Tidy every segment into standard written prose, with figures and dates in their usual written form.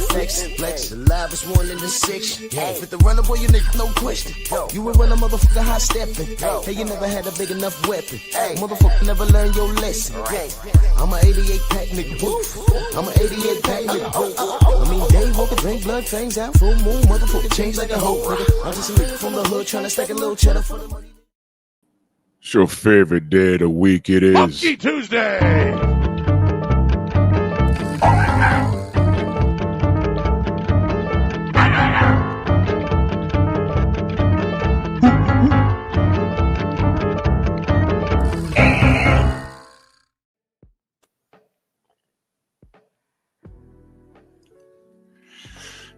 flex. The live is 1 in the 6. With the runner, boy, you nigga, no question. You would run a motherfucker high stepping. Hey, you never had a big enough weapon. Motherfucker never learned your lesson. I'm an 88 pack nigga. I'm an 88 pack nigga. I mean, day walker, drink blood, fangs out, full moon, motherfucker change like a hoe, nigga. I'm just a nigga from the hood trying to stack a little cheddar for the money. It's your favorite day of the week. It is Funky Tuesday.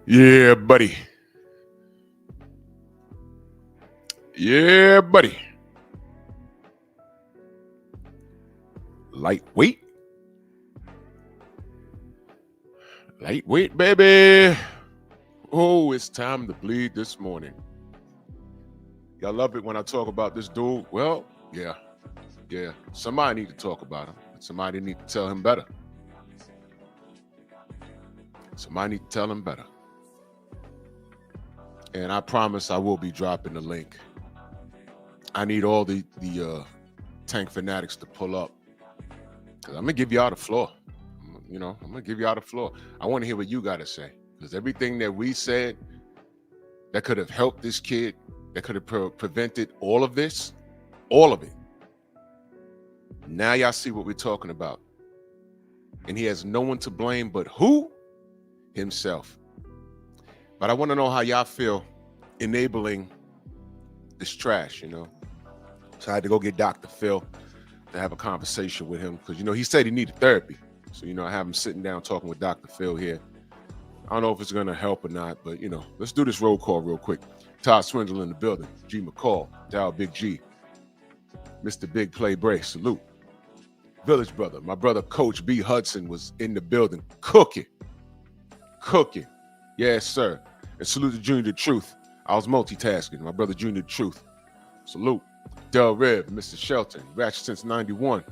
Yeah, buddy. Yeah, buddy. Lightweight. Lightweight, baby. Oh, it's time to bleed this morning. Y'all love it when I talk about this dude. Well, yeah. Somebody need to talk about him. Somebody need to tell him better. Somebody need to tell him better. And I promise I will be dropping the link. I need all the tank fanatics to pull up. Because I'm going to give y'all the floor. I'm going to give y'all the floor. I want to hear what you got to say. Because everything that we said that could have helped this kid, that could have prevented all of this, all of it. Now y'all see what we're talking about. And he has no one to blame but who? Himself. But I want to know how y'all feel enabling this trash, So I had to go get Dr. Phil to have a conversation with him because, he said he needed therapy. So, I have him sitting down talking with Dr. Phil here. I don't know if it's going to help or not, but, let's do this roll call real quick. Todd Swindle in the building. G. McCall, Dow Big G. Mr. Big Play Bray, salute. Village Brother, my brother Coach B. Hudson was in the building cooking. Yes, sir. And salute to Junior the Truth. I was multitasking. My brother Junior the Truth. Salute. Del Rev, Mr. Shelton. Ratchet since 91.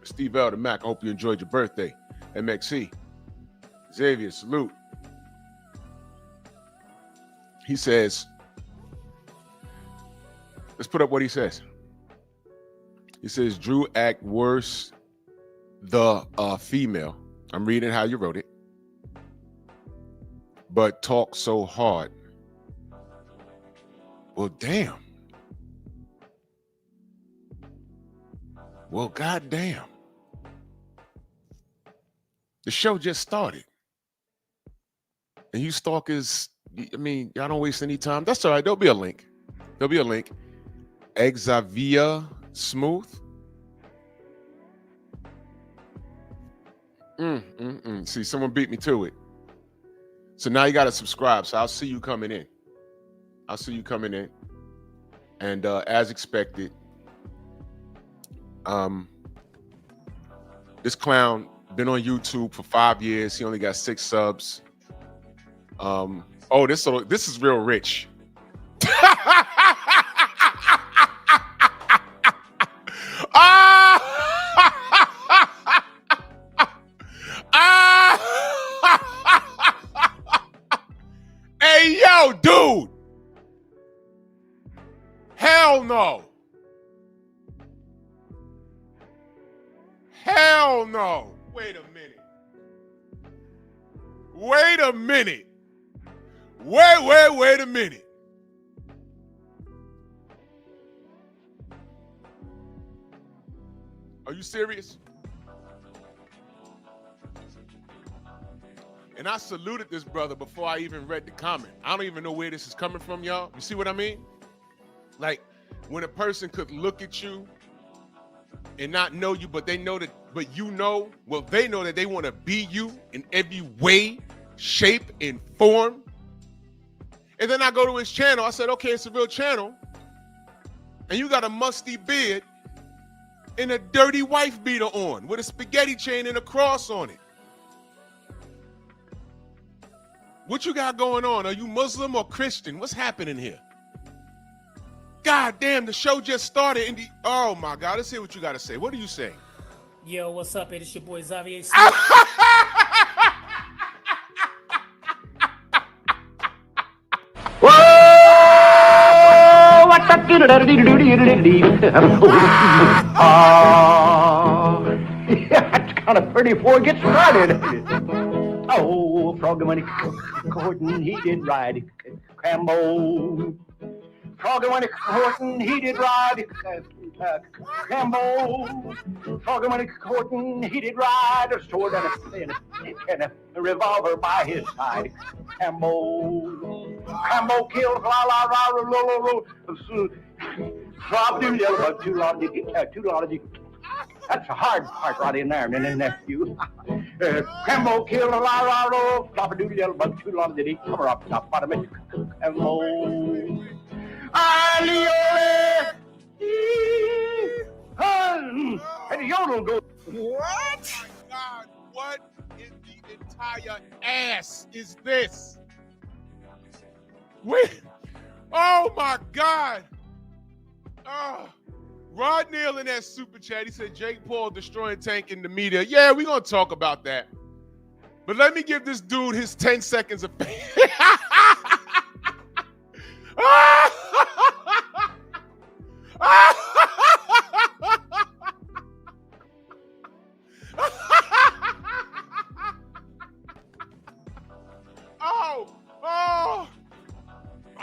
Steve L. the Mac. I hope you enjoyed your birthday. MXC. Xavier, salute. He says, let's put up what he says. He says, Drew act worse the female. I'm reading how you wrote it. But talk so hard. Well, damn. Well, goddamn. The show just started. And you stalkers, y'all don't waste any time. That's all right. There'll be a link. Xavier Smooth. See, someone beat me to it. So now you got to subscribe. So I'll see you coming in. And as expected, this clown been on YouTube for 5 years. He only got 6 subs. This is real rich. Hey, yo, dude. Hell no. Hell no. Wait a minute. Wait a minute. Are you serious? And I saluted this brother before I even read the comment. I don't even know where this is coming from, y'all. You see what I mean? Like when a person could look at you and not know you, but they know that, but you know, well, they know that they want to be you in every way, shape, and form. And then I go to his channel. I said, okay, it's a real channel. And you got a musty beard and a dirty wife beater on with a spaghetti chain and a cross on it. What you got going on? Are you Muslim or Christian? What's happening here? God damn, the show just started. Oh my God, let's hear what you got to say. What are you saying? Yo, what's up? It's your boy Xavier. That's kind of pretty before it gets started. Oh, Froggy went courting, he did ride Crambo. Froggy went courting, he did ride Crambo. Froggy went courting, he did ride a sword and a revolver by his side. Crambo killed la la la la la la. That's a hard part right in there, and then nephew. Crambo killed a la la la, flop a doodle yellow bug, too long did he cover up top bottom it. Crambo. Aliole. And the yodel goes. What? Oh my God, what in the entire ass is this? Wait. Oh my God. Oh. Rod Neal in that super chat, he said Jake Paul destroying Tank in the media. Yeah, we're going to talk about that. But let me give this dude his 10 seconds of fame.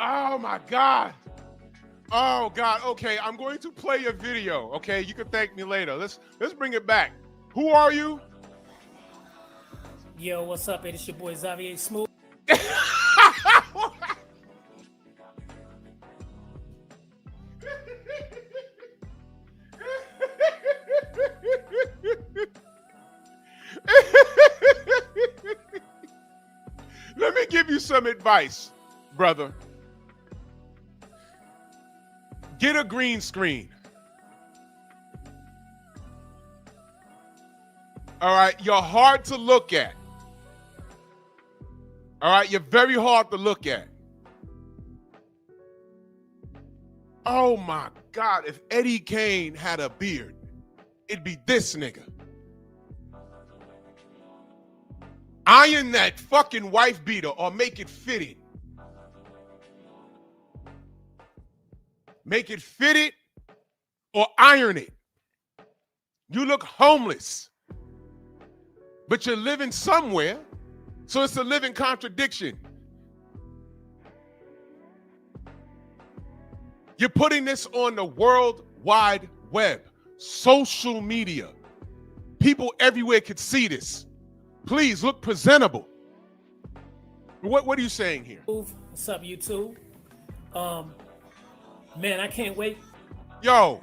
Oh my God. Oh God. Okay, I'm going to play a video. Okay, you can thank me later. Let's bring it back. Who are you? Yo, what's up? It's your boy Xavier Smooth. Let me give you some advice, brother. Get a green screen. All right, you're hard to look at. All right, you're very hard to look at. Oh my God, if Eddie Kane had a beard, it'd be this nigga. Iron that fucking wife beater or make it fitted. Make it fitted or iron it. You look homeless, but you're living somewhere, so it's a living contradiction. You're putting this on the World Wide Web, social media. People everywhere could see this. Please look presentable. What are you saying here? What's up, YouTube? Man, I can't wait. Yo,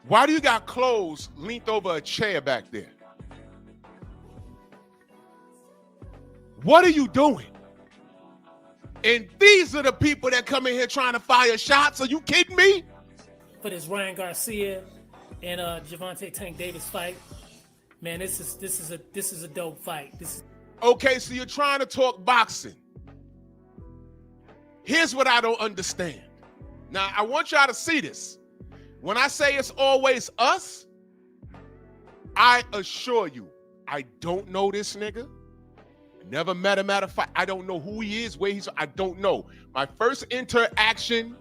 why do you got clothes leaned over a chair back there? What are you doing? And these are the people that come in here trying to fire shots. Are you kidding me? For this Ryan Garcia and Gervonta Tank Davis fight, man, this is a dope fight. Okay, so you're trying to talk boxing. Here's what I don't understand. Now, I want y'all to see this. When I say it's always us, I assure you, I don't know this nigga. Never met him at a fight. I don't know who he is, where he's. I don't know. My first interaction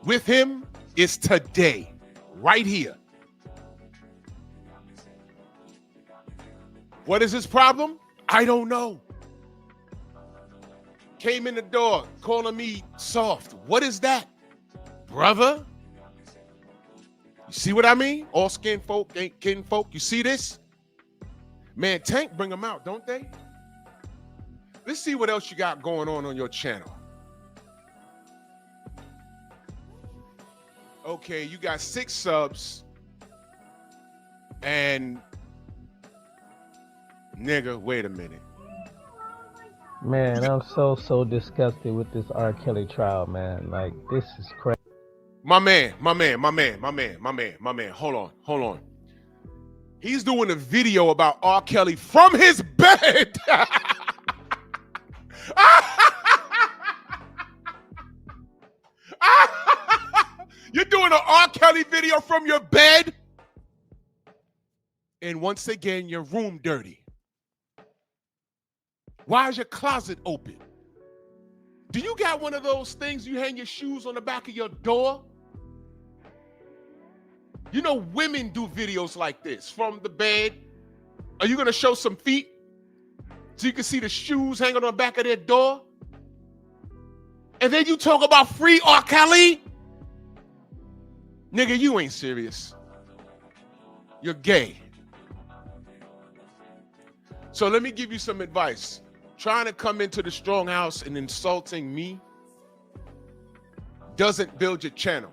with him is today, right here. What is his problem? I don't know. Came in the door calling me soft. What is that, brother? You see what I mean? All skin folk ain't kin folk. You see this? Man, Tank bring them out, don't they? Let's see what else you got going on your channel. Okay, you got 6 subs. And nigga, wait a minute. Man, I'm so disgusted with this R. Kelly trial, man. Like, this is crazy. My man. Hold on. He's doing a video about R. Kelly from his bed. You're doing an R. Kelly video from your bed? And once again, your room dirty. Why is your closet open? Do you got one of those things you hang your shoes on the back of your door? You know, women do videos like this from the bed. Are you going to show some feet so you can see the shoes hanging on the back of their door? And then you talk about free R. Kelly? Nigga, you ain't serious. You're gay. So let me give you some advice. Trying to come into the strong house and insulting me doesn't build your channel.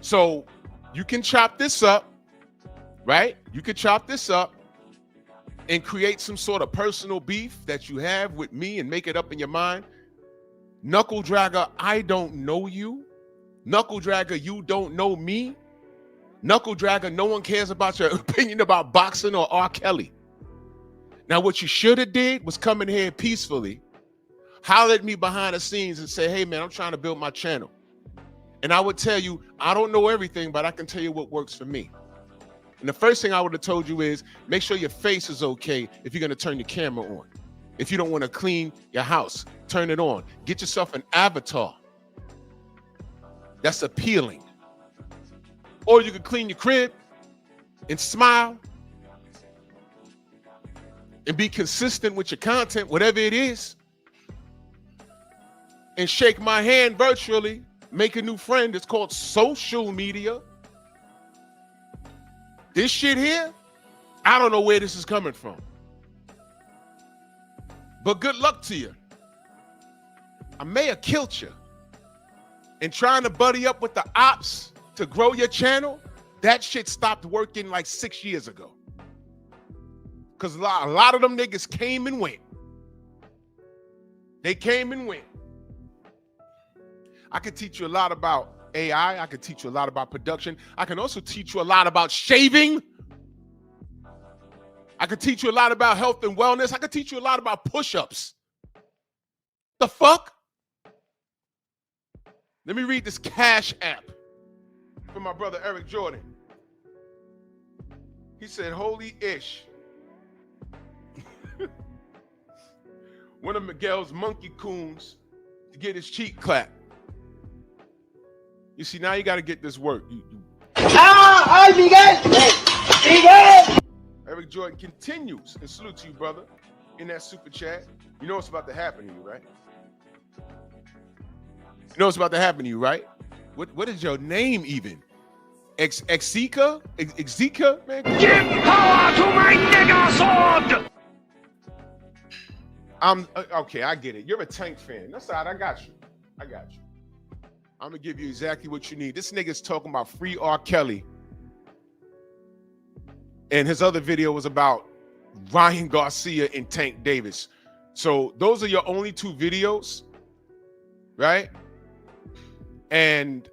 So you can chop this up, right? You can chop this up and create some sort of personal beef that you have with me and make it up in your mind. Knuckle dragger, I don't know you. Knuckle dragger, you don't know me. Knuckle dragger, no one cares about your opinion about boxing or R. Kelly. Now, what you should have did was come in here peacefully, holler at me behind the scenes and say, hey, man, I'm trying to build my channel. And I would tell you, I don't know everything, but I can tell you what works for me. And the first thing I would have told you is make sure your face is okay if you're going to turn your camera on. If you don't want to clean your house, turn it on. Get yourself an avatar that's appealing. Or you can clean your crib and smile and be consistent with your content, whatever it is, and shake my hand virtually, make a new friend. It's called social media. This shit here, I don't know where this is coming from. But good luck to you. I may have killed you. And trying to buddy up with the ops to grow your channel, that shit stopped working like 6 years ago. Because a lot of them niggas came and went. They came and went. I could teach you a lot about AI. I could teach you a lot about production. I can also teach you a lot about shaving. I could teach you a lot about health and wellness. I could teach you a lot about push-ups. The fuck? Let me read this Cash App from my brother Eric Jordan. He said, holy ish. One of Miguel's monkey coons to get his cheek clapped. You see, now you got to get this work. Eric Jordan continues, and salute to you, brother, in that super chat. You know what's about to happen to you, right? You know what's about to happen to you, right? What is your name even? Exika? Exika, man? Give power to my nigger sword! I'm okay, I get it. You're a Tank fan. That's all right, I got you. I got you. I'm gonna give you exactly what you need. This nigga's talking about free R. Kelly. And his other video was about Ryan Garcia and Tank Davis. So those are your only two videos, right? And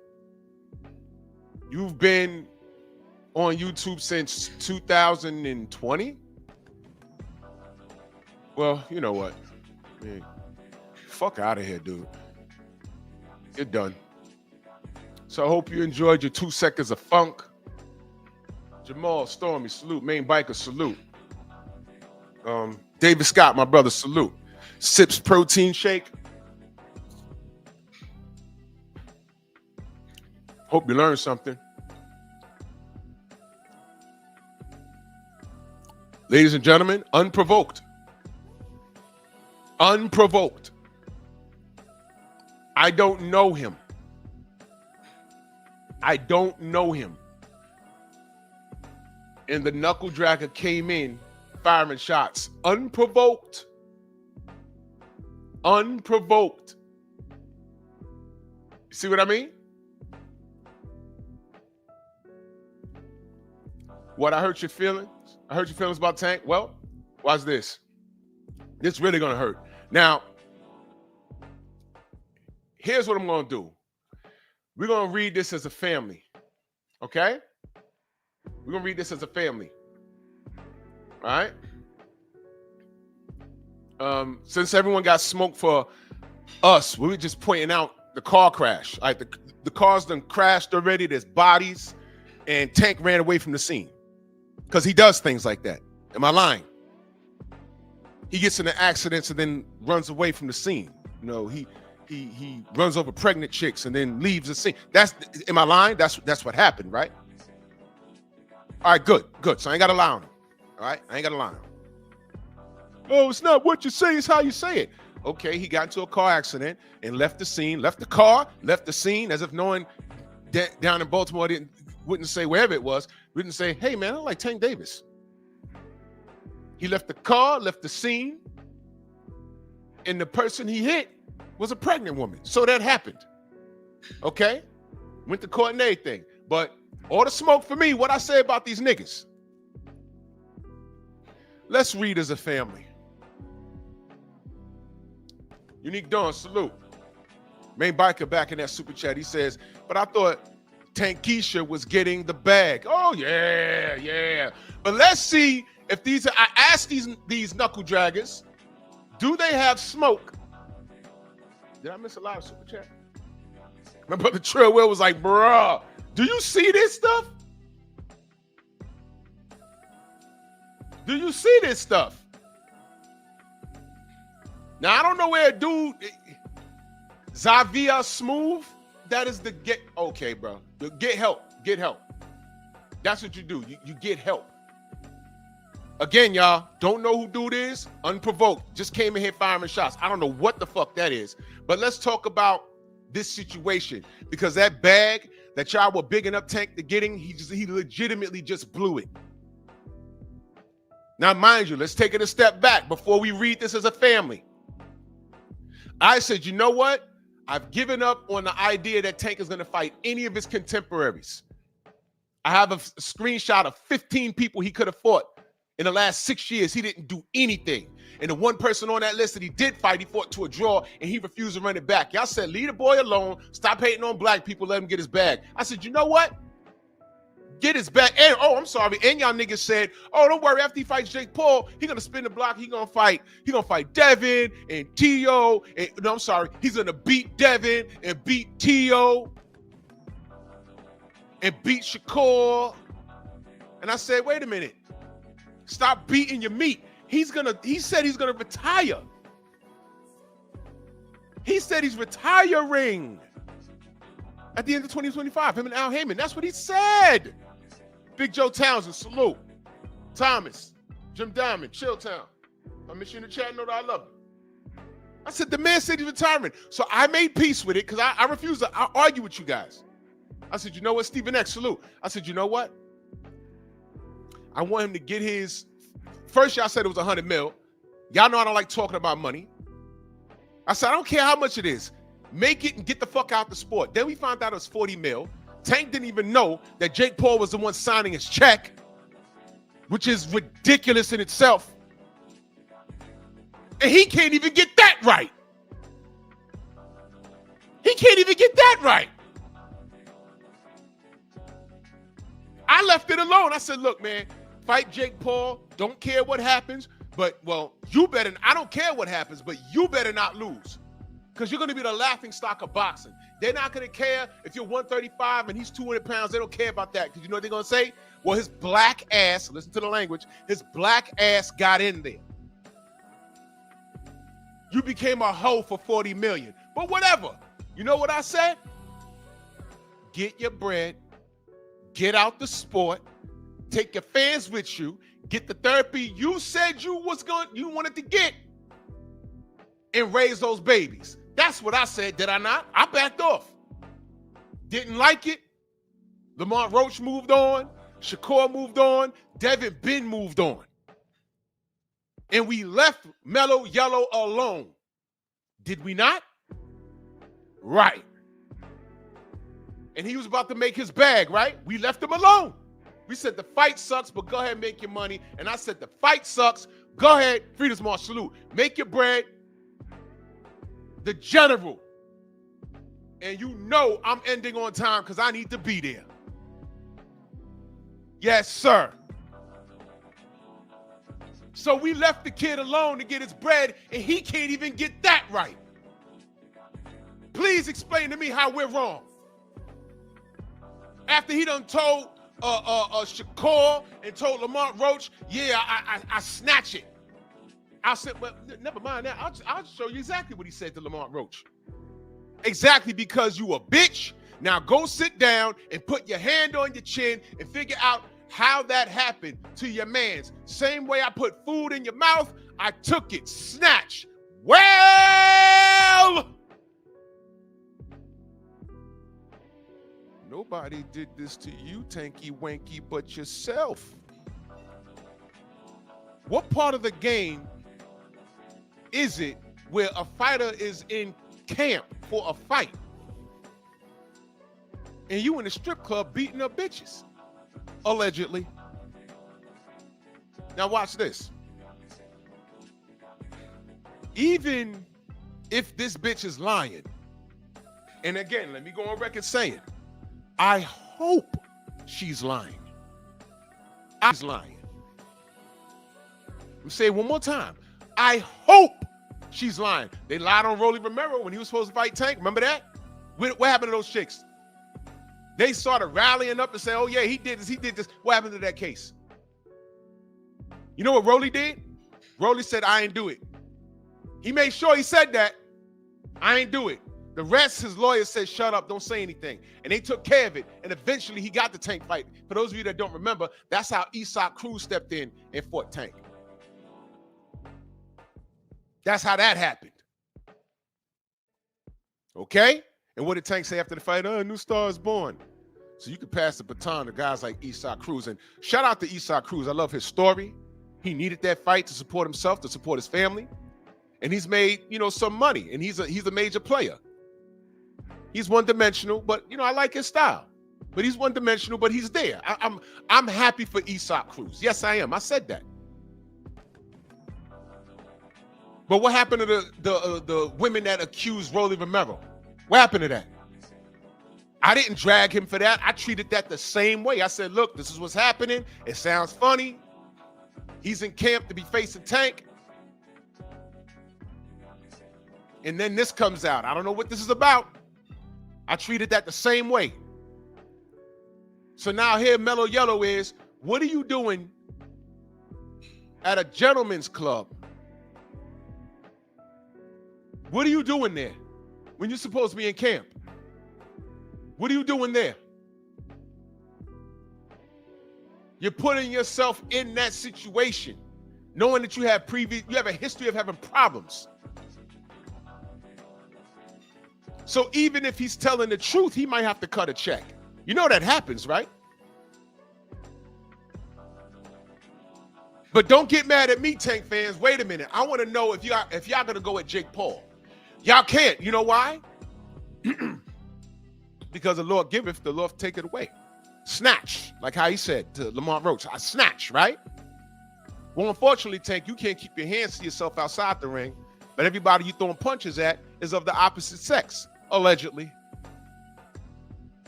you've been on YouTube since 2020? Well, you know what? Man, fuck out of here, dude. You're done. So I hope you enjoyed your 2 seconds of funk. Jamal, Stormy, salute. Main Biker, salute. David Scott, my brother, salute. Sips protein shake. Hope you learned something. Ladies and gentlemen, unprovoked. Unprovoked. I don't know him. I don't know him. And the knuckle dragger came in firing shots. Unprovoked. Unprovoked. You see what I mean? What, I hurt your feelings? I hurt your feelings about Tank? Well, watch this. This really gonna hurt. Now, here's what I'm gonna do. We're gonna read this as a family, okay? We're gonna read this as a family, all right? Since everyone got smoked for us, we were just pointing out the car crash. Like the cars done crashed already, there's bodies, and Tank ran away from the scene. Because he does things like that. Am I lying? He gets into accidents and then runs away from the scene. You know, he runs over pregnant chicks and then leaves the scene. Am I lying? That's what happened, right? All right, good. So I ain't got to lie on him. All right, I ain't got to lie on him. Oh, it's not what you say, it's how you say it. Okay, he got into a car accident and left the scene, left the car, left the scene, as if knowing down in Baltimore wouldn't say wherever it was, wouldn't say, hey man, I like Tank Davis. He left the car, left the scene, and the person he hit was a pregnant woman. So that happened. Okay? Went to court and everything. But all the smoke for me, what I say about these niggas. Let's read as a family. Unique Dawn, salute. Main biker back in that super chat. He says, but I thought Tankisha was getting the bag. Oh, yeah. But let's see if I asked these knuckle draggers, do they have smoke? Did I miss a lot of super chat? My brother Trill Will was like, bruh, do you see this stuff? Do you see this stuff? Now, I don't know where a dude, Xavier Smooth, that is the get, okay, bro. Get help. That's what you do. You get help. Again, y'all, don't know who dude is, unprovoked. Just came in here firing shots. I don't know what the fuck that is. But let's talk about this situation, because that bag that y'all were bigging up Tank to getting, he legitimately just blew it. Now, mind you, let's take it a step back before we read this as a family. I said, you know what? I've given up on the idea that Tank is going to fight any of his contemporaries. I have a screenshot of 15 people he could have fought. In the last 6 years, he didn't do anything. And the one person on that list that he did fight, he fought to a draw, and he refused to run it back. Y'all said, leave the boy alone. Stop hating on black people. Let him get his bag. I said, you know what? Get his bag. And, I'm sorry. And y'all niggas said, oh, don't worry. After he fights Jake Paul, he going to spin the block. He going to fight Devin and T.O. And, no, I'm sorry. He's going to beat Devin and beat T.O. and beat Shakur. And I said, wait a minute. Stop beating your meat. He said he's gonna retire. He said he's retiring at the end of 2025. Him and Al Heyman. That's what he said. Big Joe Townsend, salute. Thomas, Jim Diamond, Chilltown. I miss you in the chat. Know that I love you. I said the man said he's retiring. So I made peace with it because I refuse to argue with you guys. I said, you know what, Stephen X, salute. I said, you know what? I want him to get his, first y'all said it was 100 mil. Y'all know I don't like talking about money. I said, I don't care how much it is. Make it and get the fuck out the sport. Then we found out it was 40 mil. Tank didn't even know that Jake Paul was the one signing his check, which is ridiculous in itself. And he can't even get that right. He can't even get that right. I left it alone. I said, look, man, fight Jake Paul. Don't care what happens. But, well, I don't care what happens, but you better not lose. Because you're going to be the laughing stock of boxing. They're not going to care if you're 135 and he's 200 pounds. They don't care about that. Because you know what they're going to say? Well, his black ass, listen to the language, his black ass got in there. You became a hoe for 40 million. But whatever. You know what I said? Get your bread. Get out the sport. Take your fans with you. Get the therapy you said you wanted to get. And raise those babies. That's what I said, did I not? I backed off. Didn't like it. Lamont Roach moved on. Shakur moved on. Devin Ben moved on. And we left Mellow Yellow alone. Did we not? Right. And he was about to make his bag, right? We left him alone. We said the fight sucks, but go ahead and make your money. And I said the fight sucks. Go ahead, Freedom's March, salute. Make your bread. The general. And you know I'm ending on time because I need to be there. Yes, sir. So we left the kid alone to get his bread, and he can't even get that right. Please explain to me how we're wrong. After he done told Shakur and told Lamont Roach, yeah, I snatch it. I said, well, never mind that. I'll show you exactly what he said to Lamont Roach. Exactly, because you a bitch. Now go sit down and put your hand on your chin and figure out how that happened to your mans. Same way I put food in your mouth, I took it. Snatch. Well, nobody did this to you, Tanky Wanky, but yourself. What part of the game is it where a fighter is in camp for a fight and you in a strip club beating up bitches? Allegedly. Now watch this. Even if this bitch is lying, and again, let me go on record saying, I hope she's lying. I'm lying. I'm saying one more time. I hope she's lying. They lied on Rolly Romero when he was supposed to fight Tank. Remember that? What happened to those chicks? They started rallying up and saying, oh yeah, he did this, he did this. What happened to that case? You know what Rolly did? Rolly said, I ain't do it. He made sure he said that. I ain't do it. The rest, his lawyer said, shut up, don't say anything. And they took care of it. And eventually he got the Tank fight. For those of you that don't remember, that's how Isak Cruz stepped in and fought Tank. That's how that happened. Okay? And what did Tank say after the fight? Oh, a new star is born. So you can pass the baton to guys like Isak Cruz. And shout out to Isak Cruz. I love his story. He needed that fight to support himself, to support his family. And he's made, some money. And he's a major player. He's one-dimensional, but, I like his style. But he's one-dimensional, but he's there. I'm happy for Isak Cruz. Yes, I am. I said that. But what happened to the women that accused Rolly Romero? What happened to that? I didn't drag him for that. I treated that the same way. I said, look, this is what's happening. It sounds funny. He's in camp to be facing Tank. And then this comes out. I don't know what this is about. I treated that the same way. So now here Mellow Yellow is, what are you doing at a gentleman's club? What are you doing there when you're supposed to be in camp? What are you doing there? You're putting yourself in that situation, knowing that you have a history of having problems. So even if he's telling the truth, he might have to cut a check. You know that happens, right? But don't get mad at me, Tank fans. Wait a minute. I want to know if y'all gonna go at Jake Paul. Y'all can't. You know why? Because the Lord giveth, the Lord take it away. Snatch, like how he said to Lamont Roach. I snatch, right? Well, unfortunately, Tank, you can't keep your hands to yourself outside the ring, but everybody you throwing punches at is of the opposite sex, allegedly.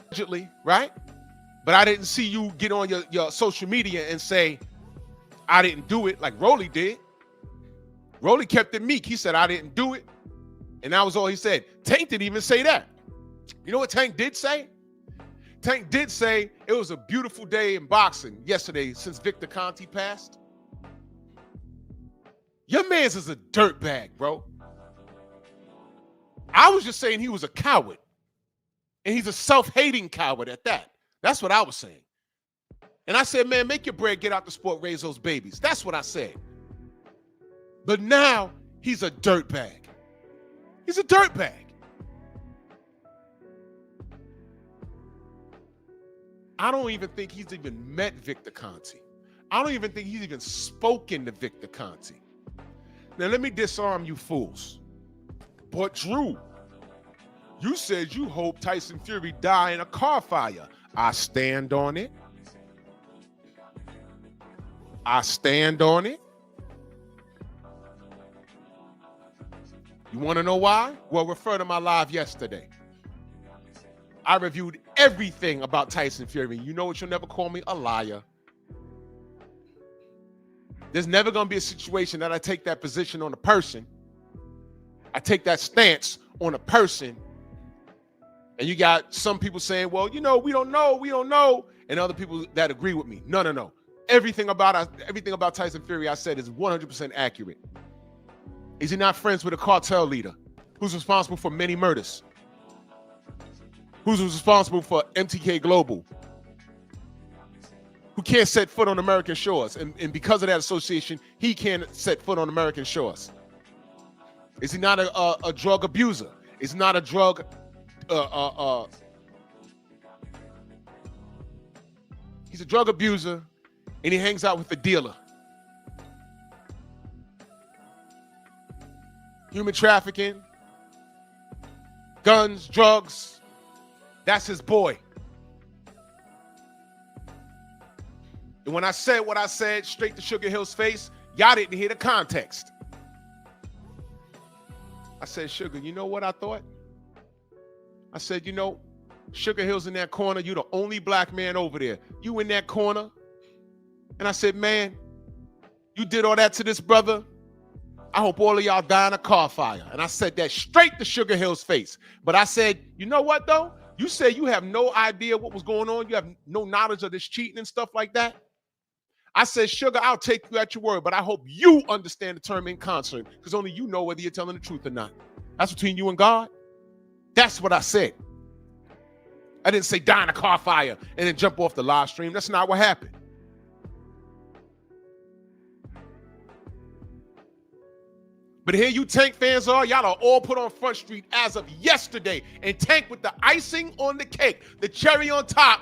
Allegedly, right? But I didn't see you get on your social media and say, I didn't do it like Rolly did. Rolly kept it meek. He said, I didn't do it. And that was all he said. Tank didn't even say that. You know what Tank did say? Tank did say it was a beautiful day in boxing yesterday since Victor Conte passed. Your man's is a dirtbag, bro. I was just saying he was a coward. And he's a self-hating coward at that. That's what I was saying. And I said, man, make your bread, get out the sport, raise those babies. That's what I said. But now he's a dirtbag. He's a dirtbag. I don't even think he's even met Victor Conte. I don't even think he's even spoken to Victor Conte. Now, let me disarm you fools. But Drew, you said you hope Tyson Fury die in a car fire. I stand on it. I stand on it. You want to know why? Well, refer to my live yesterday. I reviewed everything about Tyson Fury. You know what? You'll never call me a liar. There's never going to be a situation that I take that position on a person. I take that stance on a person. And you got some people saying, well, we don't know. And other people that agree with me. No. Everything about Tyson Fury I said is 100% accurate. Is he not friends with a cartel leader who's responsible for many murders? Who's responsible for MTK Global? who can't set foot on American shores. And because of that association, he can't set foot on American shores. Is he not a drug abuser? Is he not a drug he's a drug abuser, and he hangs out with the dealer. Human trafficking, guns, drugs, that's his boy. And when I said what I said straight to Sugar Hill's face, y'all didn't hear the context. I said, Sugar, you know what I thought? I said, you know, Sugar Hill's in that corner. You the only black man over there. You in that corner. And I said, man, you did all that to this brother. I hope all of y'all die in a car fire. And I said that straight to Sugar Hill's face. But I said, you know what, though? You say you have no idea what was going on. You have no knowledge of this cheating and stuff like that. I said, Sugar, I'll take you at your word, but I hope you understand the term in concert, because only you know whether you're telling the truth or not. That's between you and God. That's what I said. I didn't say die in a car fire and then jump off the live stream. That's not what happened. But here you Tank fans are. Y'all are all put on Front Street as of yesterday. And Tank, with the icing on the cake, the cherry on top,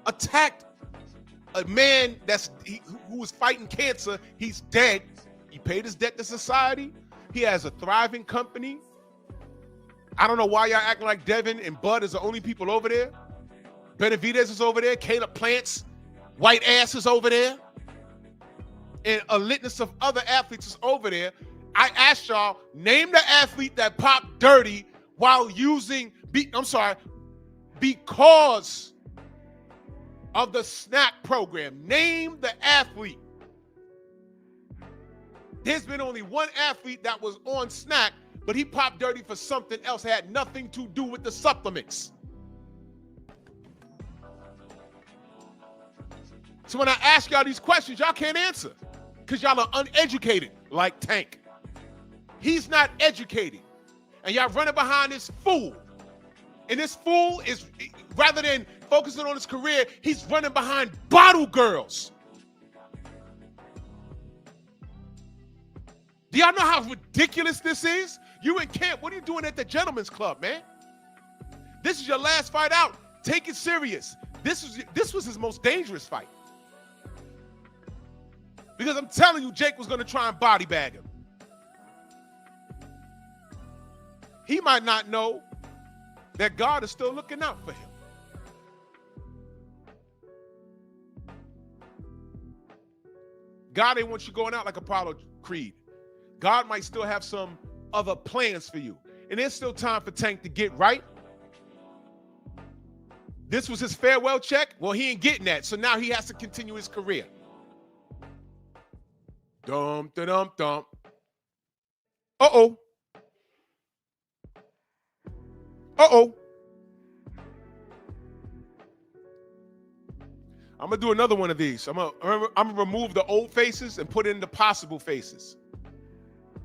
attacked a man who was fighting cancer. He's dead. He paid his debt to society. He has a thriving company. I don't know why y'all acting like Devin and Bud is the only people over there. Benavidez is over there. Caleb Plants, White Ass is over there. And a litness of other athletes is over there. I asked y'all, name the athlete that popped dirty while using, because of the snack program. Name the athlete. There's been only one athlete that was on snack, but he popped dirty for something else that had nothing to do with the supplements. So when I ask y'all these questions, y'all can't answer because y'all are uneducated like Tank. He's not educated. And y'all running behind this fool. And this fool is, rather than focusing on his career, he's running behind bottle girls. Do y'all know how ridiculous this is? You in camp. What are you doing at the gentleman's club, man? This is your last fight out. Take it serious. This was his most dangerous fight. Because I'm telling you, Jake was going to try and body bag him. He might not know that God is still looking out for him. God didn't want you going out like Apollo Creed. God might still have some other plans for you. And there's still time for Tank to get right. This was his farewell check. Well, he ain't getting that. So now he has to continue his career. Dum, dum, dum. Uh-oh. Uh-oh. I'm going to do another one of these. I'm gonna remove the old faces and put in the possible faces.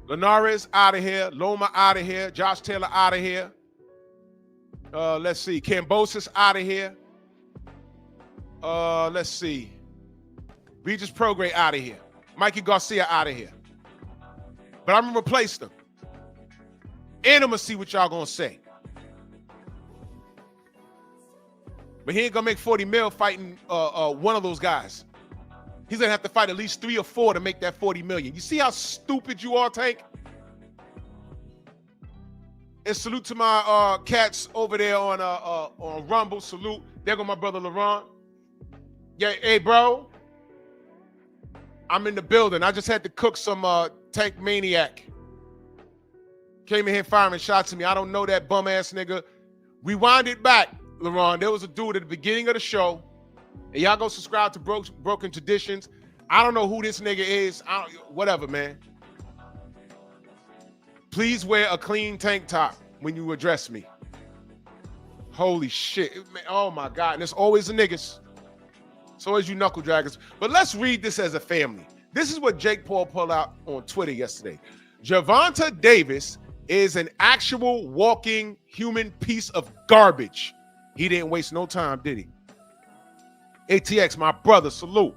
Linares out of here. Loma out of here. Josh Taylor out of here. Let's see. Cambosis out of here. Let's see. Regis Prograis out of here. Mikey Garcia out of here. But I'm going to replace them. And I'm going to see what y'all going to say. But he ain't going to make 40 mil fighting one of those guys. He's going to have to fight at least 3 or 4 to make that 40 million. You see how stupid you are, Tank? And salute to my cats over there on Rumble. Salute. There go my brother LaRon. Yeah, hey, bro. I'm in the building. I just had to cook some Tank Maniac. Came in here firing shots at me. I don't know that bum-ass nigga. Rewind it back, LaRon. There was a dude at the beginning of the show. And y'all go subscribe to Broken Traditions. I don't know who this nigga is. Whatever, man. Please wear a clean tank top when you address me. Holy shit. Man, oh, my God. And it's always the niggas. It's always you knuckle draggers. But let's read this as a family. This is what Jake Paul pulled out on Twitter yesterday. Gervonta Davis is an actual walking human piece of garbage. He didn't waste no time, did he? ATX, my brother, salute.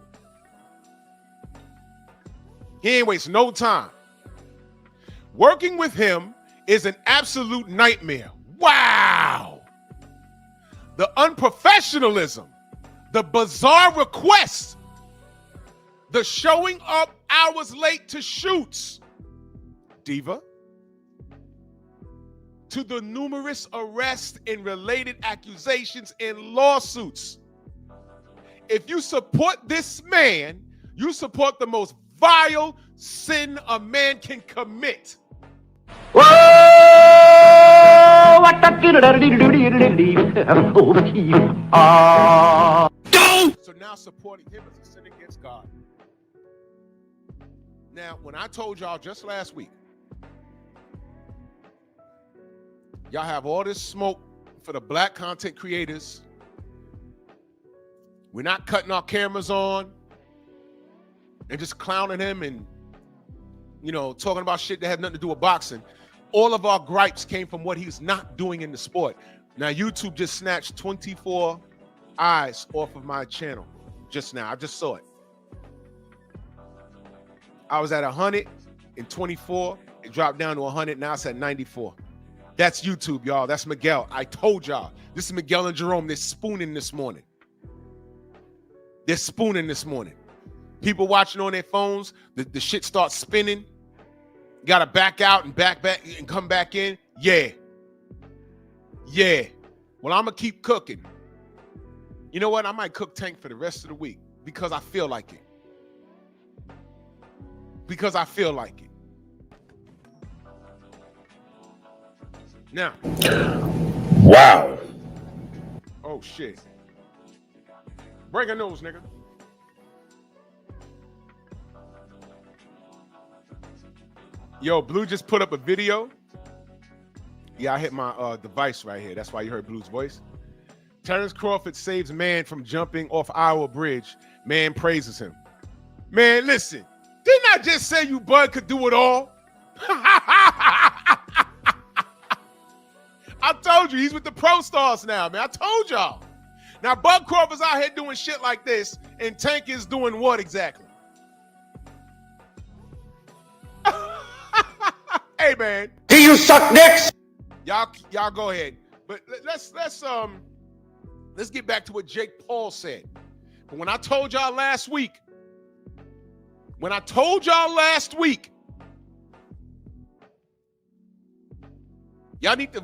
He ain't wasting no time. Working with him is an absolute nightmare. Wow. The unprofessionalism, the bizarre requests, the showing up hours late to shoots, diva, to the numerous arrests and related accusations and lawsuits. If you support this man, you support the most vile sin a man can commit. Whoa! What the So now supporting him is a sin against God. Now, when I told y'all just last week, y'all have all this smoke for the black content creators. We're not cutting our cameras on and just clowning him and, you know, talking about shit that had nothing to do with boxing. All of our gripes came from what he's not doing in the sport. Now, YouTube just snatched 24 eyes off of my channel just now. I just saw it. I was at 124. It dropped down to 100. Now it's at 94. That's YouTube, y'all. That's Miguel. I told y'all. This is Miguel and Jerome. They're spooning this morning. They're spooning this morning. People watching on their phones, the shit starts spinning. You gotta back out and back and come back in. Yeah. Well, I'm gonna keep cooking. You know what? I might cook Tank for the rest of the week because I feel like it. Because I feel like it. Now. Wow. Oh shit. Breaking news, nigga. Yo, Blue just put up a video. Yeah, I hit my device right here. That's why you heard Blue's voice. Terrence Crawford saves man from jumping off Iowa Bridge. Man praises him. Man, listen. Didn't I just say you bud could do it all? I told you, he's with the pro stars now, man. I told y'all. Now, Bud Crawford's out here doing shit like this, and Tank is doing what exactly? Hey, man. Do you suck dicks? Y'all go ahead. But let's get back to what Jake Paul said. But when I told y'all last week, y'all need to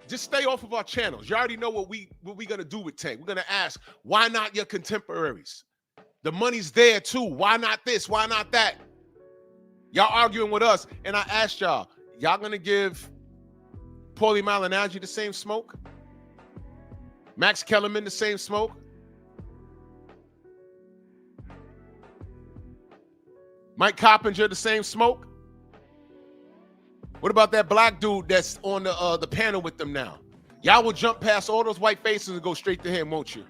just stay off of our channels. You already know what we gonna do with Tank. We're gonna ask, why not your contemporaries? The money's there too. Why not this? Why not that? Y'all arguing with us, and I asked y'all gonna give Paulie Malignaggi the same smoke? Max Kellerman the same smoke? Mike Coppinger the same smoke? What about that black dude that's on the panel with them now? Y'all will jump past all those white faces and go straight to him, won't you?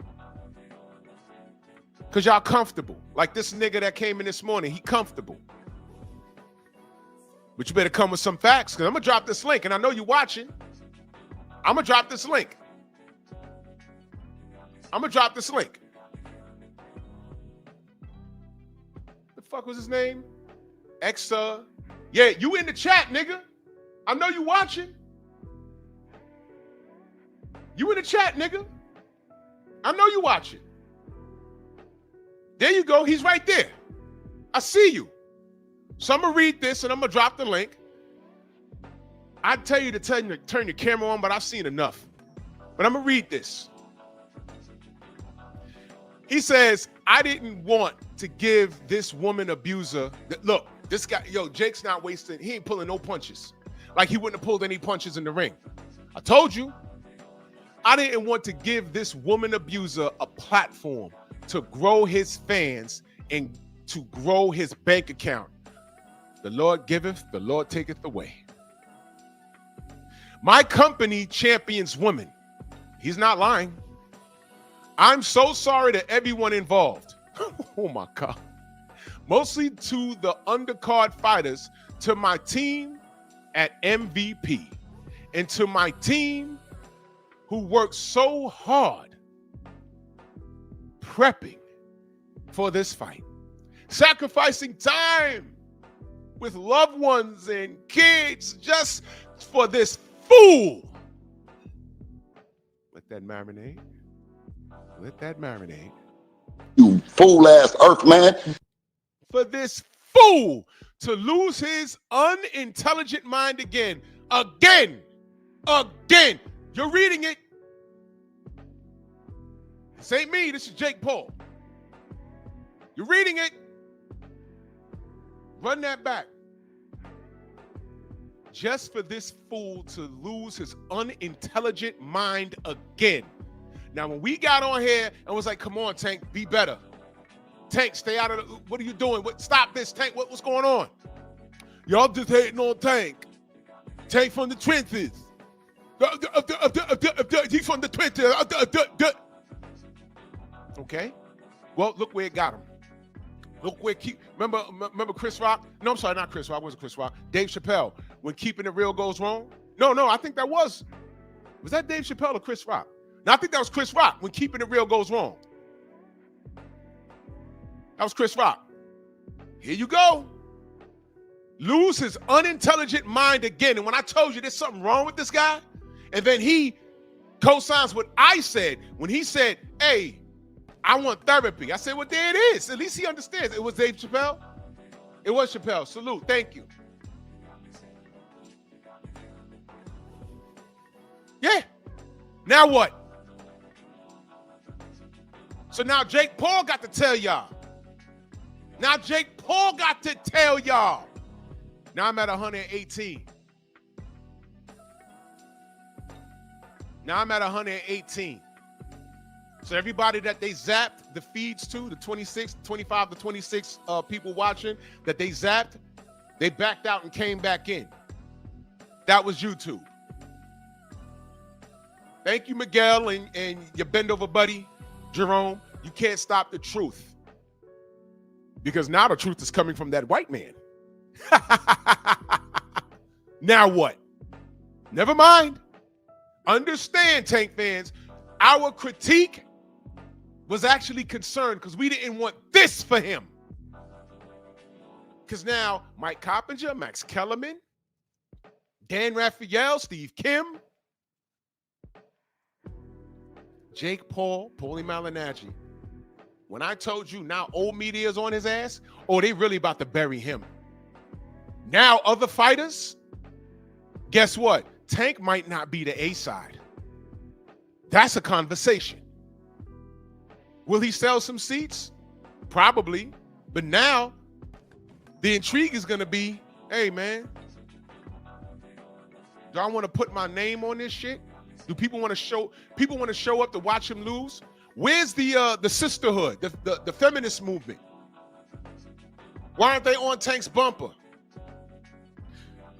Because y'all comfortable. Like this nigga that came in this morning, he comfortable. But you better come with some facts, because I'm going to drop this link, and I know you're watching. I'm going to drop this link. The fuck was his name? Exa. Yeah, you in the chat, nigga. I know you watching. You in the chat, nigga. I know you watching. There you go. He's right there. I see you. So I'm going to read this and I'm going to drop the link. I'd tell you to turn your camera on, but I've seen enough. But I'm going to read this. He says, I didn't want to give this woman abuser, look, this guy, Jake's not wasting, he ain't pulling no punches. Like he wouldn't have pulled any punches in the ring. I told you, I didn't want to give this woman abuser a platform to grow his fans and to grow his bank account. The Lord giveth, the Lord taketh away. My company champions women. He's not lying. I'm so sorry to everyone involved. Oh my God. Mostly to the undercard fighters, to my team at MVP, and to my team who worked so hard prepping for this fight, sacrificing time with loved ones and kids just for this fool. Let that marinate. Let that marinate. You fool-ass Earthman. For this fool to lose his unintelligent mind again. Again. You're reading it. This ain't me. This is Jake Paul. You're reading it. Run that back. Just for this fool to lose his unintelligent mind again. Now, when we got on here and was like, come on, Tank, be better. Tank, stay out of the, what are you doing? Stop this, Tank, what's going on? Y'all just hating on Tank. Tank from the 20s. He's from the 20s. Okay. Well, look where it got him. Look where remember Chris Rock? No, I'm sorry, not Chris Rock. It wasn't Chris Rock. Dave Chappelle. When keeping it real goes wrong. No, I think that was that Dave Chappelle or Chris Rock? No, I think that was Chris Rock. When keeping it real goes wrong. That was Chris Rock. Here you go. Lose his unintelligent mind again. And when I told you there's something wrong with this guy, and then he co-signs what I said when he said, hey, I want therapy. I said, well, there it is. At least he understands. It was Dave Chappelle. It was Chappelle. Salute. Thank you. Yeah. Now what? So now Jake Paul got to tell y'all. Now I'm at 118. Now I'm at 118. So everybody that they zapped the feeds to, the 25 to 26 people watching that they zapped, they backed out and came back in. That was YouTube. Thank you, Miguel, and your bend over buddy, Jerome. You can't stop the truth. Because now the truth is coming from that white man. Now what? Never mind. Understand, Tank fans, our critique was actually concerned because we didn't want this for him. Because now Mike Coppinger, Max Kellerman, Dan Raphael, Steve Kim, Jake Paul, Paulie Malignaggi. When I told you now old media is on his ass, they really about to bury him. Now other fighters, guess what? Tank might not be the A side. That's a conversation. Will he sell some seats? Probably. But now the intrigue is going to be, hey, man, do I want to put my name on this shit? Do people want to show up to watch him lose? Where's the sisterhood, the feminist movement? Why aren't they on Tank's bumper?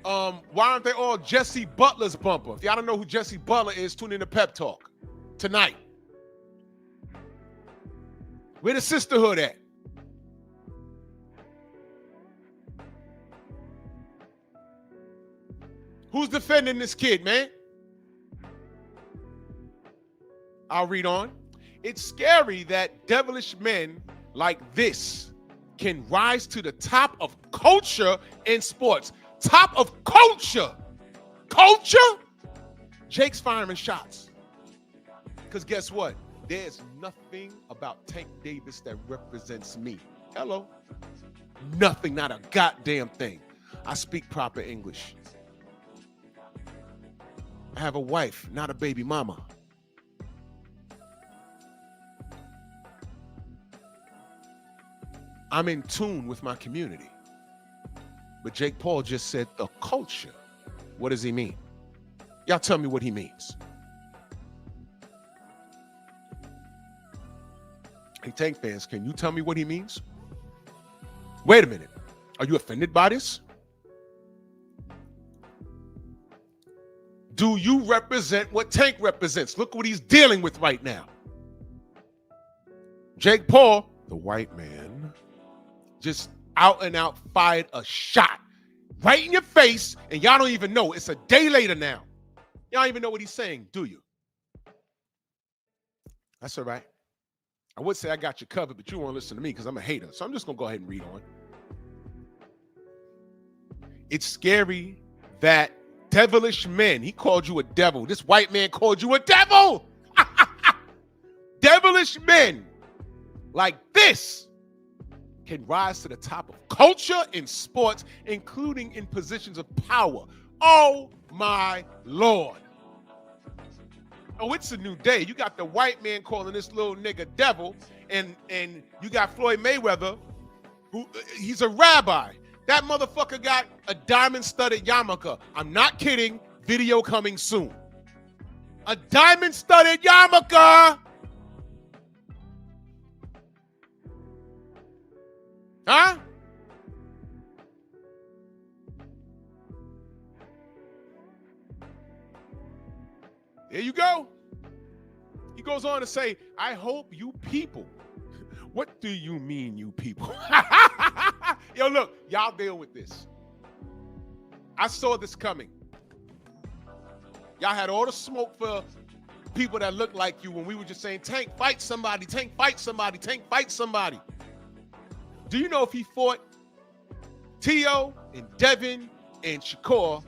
Why aren't they on Jesse Butler's bumper? If y'all don't know who Jesse Butler is, tune in to Pep Talk tonight. Where the sisterhood at? Who's defending this kid, man? I'll read on. It's scary that devilish men like this can rise to the top of culture in sports. Top of culture. Culture? Jake's firing shots. Because guess what? There's nothing about Tank Davis that represents me. Hello. Nothing, not a goddamn thing. I speak proper English. I have a wife, not a baby mama. I'm in tune with my community. But Jake Paul just said the culture. What does he mean? Y'all tell me what he means. Hey, Tank fans, can you tell me what he means? Wait a minute. Are you offended by this? Do you represent what Tank represents? Look what he's dealing with right now. Jake Paul, the white man, just out and out fired a shot right in your face, and y'all don't even know. It's a day later now. Y'all don't even know what he's saying, do you? That's all right. I would say I got you covered, but you won't listen to me because I'm a hater. So I'm just going to go ahead and read on. It's scary that devilish men, he called you a devil. This white man called you a devil. Devilish men like this can rise to the top of culture in sports, including in positions of power. Oh my Lord. Oh, it's a new day. You got the white man calling this little nigga devil, and you got Floyd Mayweather, who he's a rabbi. That motherfucker got a diamond-studded yarmulke. I'm not kidding. Video coming soon. A diamond-studded yarmulke. Huh? There you go. He goes on to say, I hope you people. What do you mean, you people? Yo, look, y'all deal with this. I saw this coming. Y'all had all the smoke for people that look like you when we were just saying, Tank, fight somebody, Tank, fight somebody, Tank, fight somebody. Do you know if he fought Tio and Devin and Shakur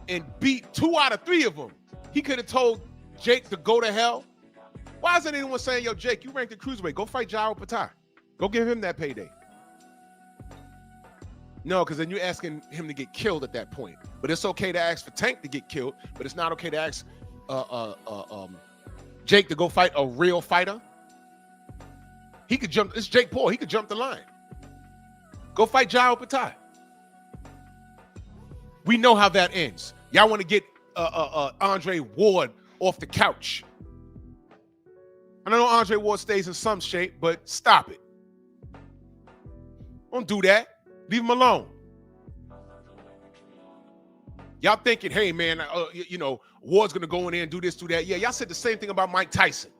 and beat 2 out of 3 of them, he could have told Jake to go to hell? Why isn't anyone saying, yo, Jake, you ranked at cruiserweight, go fight Jaro Patai. Go give him that payday. No, because then you're asking him to get killed at that point. But it's okay to ask for Tank to get killed, but it's not okay to ask Jake to go fight a real fighter. He could jump. It's Jake Paul. He could jump the line. Go fight Jaro Patai. We know how that ends. Y'all want to get Andre Ward off the couch. I know Andre Ward stays in some shape, but stop it. Don't do that. Leave him alone. Y'all thinking, hey, man, you know, Ward's going to go in there and do this, do that. Yeah, y'all said the same thing about Mike Tyson.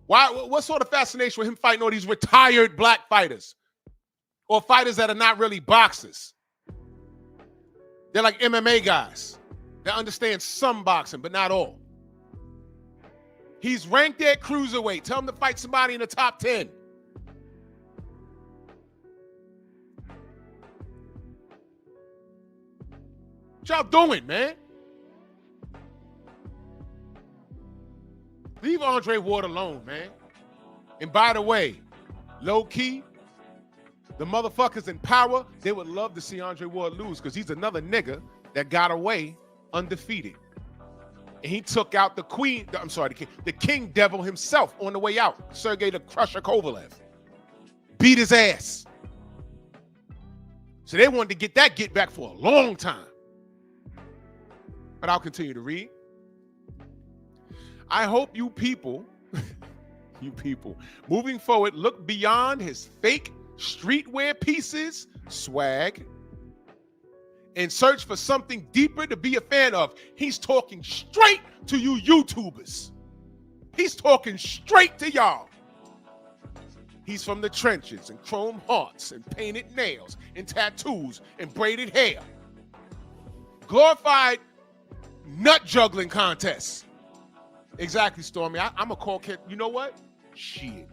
Why? What sort of fascination with him fighting all these retired black fighters or fighters that are not really boxers? They're like MMA guys that understand some boxing, but not all. He's ranked at cruiserweight. Tell him to fight somebody in the top 10. What y'all doing, man? Leave Andre Ward alone, man. And by the way, low key, the motherfuckers in power, they would love to see Andre Ward lose because he's another nigga that got away undefeated. And he took out the King Devil himself on the way out, Sergey the Crusher Kovalev. Beat his ass. So they wanted to get that get back for a long time. But I'll continue to read. I hope you people, moving forward, look beyond his fake streetwear pieces, swag, and search for something deeper to be a fan of. He's talking straight to you YouTubers. He's talking straight to y'all. He's from the trenches and chrome hearts and painted nails and tattoos and braided hair. Glorified nut juggling contests. Exactly, Stormy. I'm going to call Ken. You know what? Shit.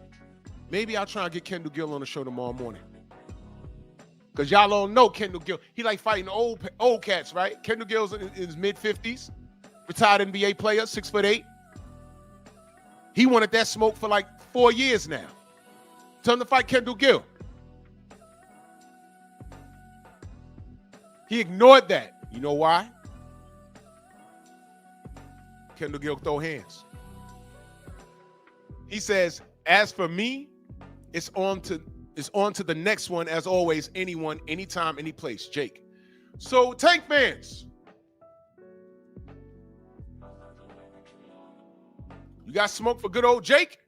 Maybe I'll try and get Kendall Gill on the show tomorrow morning. Because y'all don't know Kendall Gill. He like fighting old cats, right? Kendall Gill's in his mid-50s. Retired NBA player, 6'8". He wanted that smoke for like 4 years now. Tell him to fight Kendall Gill. He ignored that. You know why? Kendall Gill throw hands. He says, as for me, it's on to the next one, as always, anyone, anytime, any place. Jake. So, Tank fans, you got smoke for good old Jake?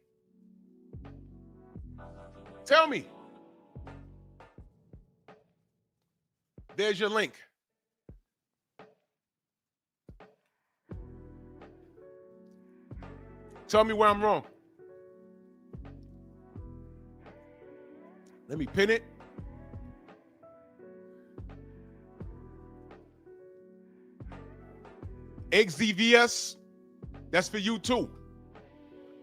Tell me. There's your link. Tell me where I'm wrong. Let me pin it. XZVS, that's for you too.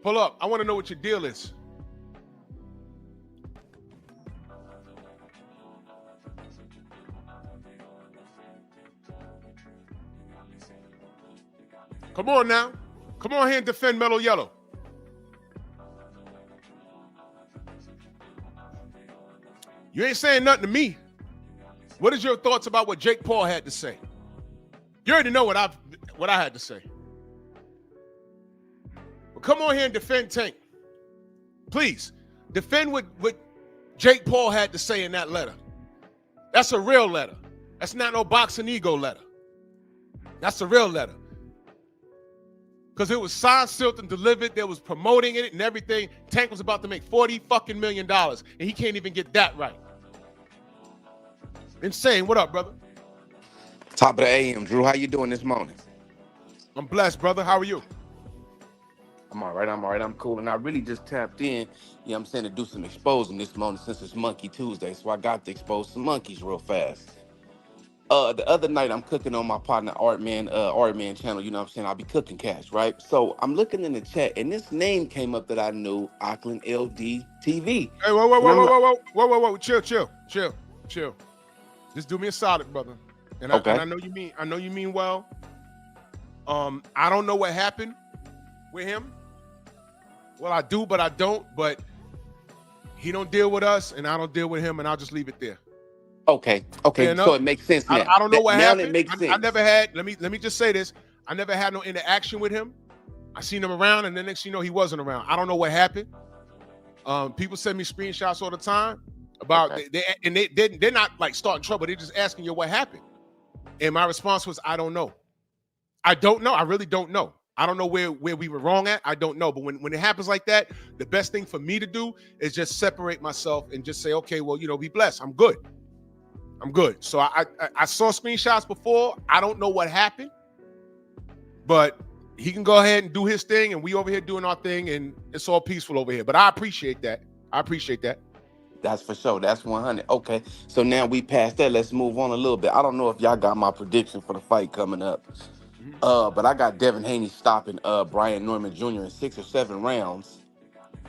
Pull up. I want to know what your deal is. Come on now. Come on here and defend Mellow Yellow. You ain't saying nothing to me. What is your thoughts about what Jake Paul had to say? You already know what I had to say. But come on here and defend Tank. Please, defend what Jake Paul had to say in that letter. That's a real letter. That's not no boxing ego letter. That's a real letter. Because it was signed, sealed, and delivered. They was promoting it and everything. Tank was about to make $40 fucking million, and he can't even get that right. Insane. What up, brother? Top of the AM, Drew. How you doing this morning? I'm blessed, brother. How are you? I'm all right. I'm cool. And I really just tapped in, you know what I'm saying, to do some exposing this morning since it's Monkey Tuesday. So I got to expose some monkeys real fast. The other night I'm cooking on my partner Artman channel, you know what I'm saying? I'll be cooking cash, right? So I'm looking in the chat and this name came up that I knew, Auckland LD TV. Hey, whoa. Chill. Just do me a solid, brother. And Okay. I know you mean well. I don't know what happened with him. Well, I do, but I don't. But he don't deal with us, and I don't deal with him, and I'll just leave it there. Okay. So it makes sense now. I don't know what happened. Now it makes sense. I never had. Let me just say this. I never had no interaction with him. I seen him around, and then next you know he wasn't around. I don't know what happened. People send me screenshots all the time about they're not like starting trouble. They're just asking you what happened, and my response was I don't know. I don't know. I really don't know. I don't know where we were wrong at. I don't know. But when it happens like that, the best thing for me to do is just separate myself and just say, okay, well, be blessed. I'm good. So I saw screenshots before. I don't know what happened, but he can go ahead and do his thing, and we over here doing our thing, and it's all peaceful over here. But I appreciate that. That's for sure. That's 100. Okay. So now we passed that. Let's move on a little bit. I don't know if y'all got my prediction for the fight coming up. But I got Devin Haney stopping Brian Norman Jr. in 6 or 7 rounds.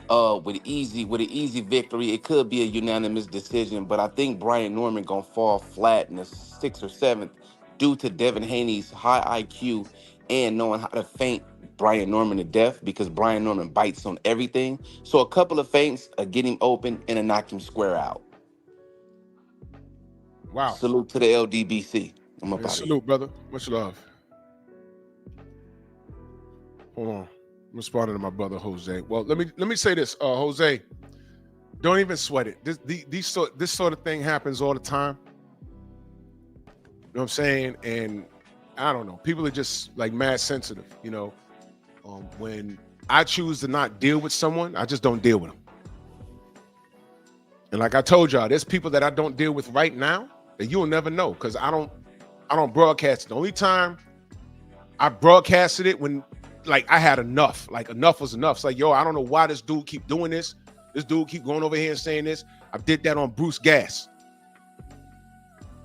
With an easy victory. It could be a unanimous decision, but I think Brian Norman gonna fall flat in the 6th or 7th due to Devin Haney's high IQ and knowing how to feint Brian Norman to death because Brian Norman bites on everything. So a couple of feints, a get him open and a knock him square out. Wow. Salute to the LDBC. I'm about salute, brother. Much love. Hold on. I'm responding to my brother Jose. Well, let me say this, Jose. Don't even sweat it. This sort of thing happens all the time. You know what I'm saying? And I don't know. People are just like mad sensitive. When I choose to not deal with someone, I just don't deal with them. And like I told y'all, there's people that I don't deal with right now that you'll never know because I don't broadcast it. The only time I broadcasted it when like I had enough. Like enough was enough. It's like, yo, I don't know why this dude keep doing this. This dude keep going over here and saying this. I did that on Bruce Gas.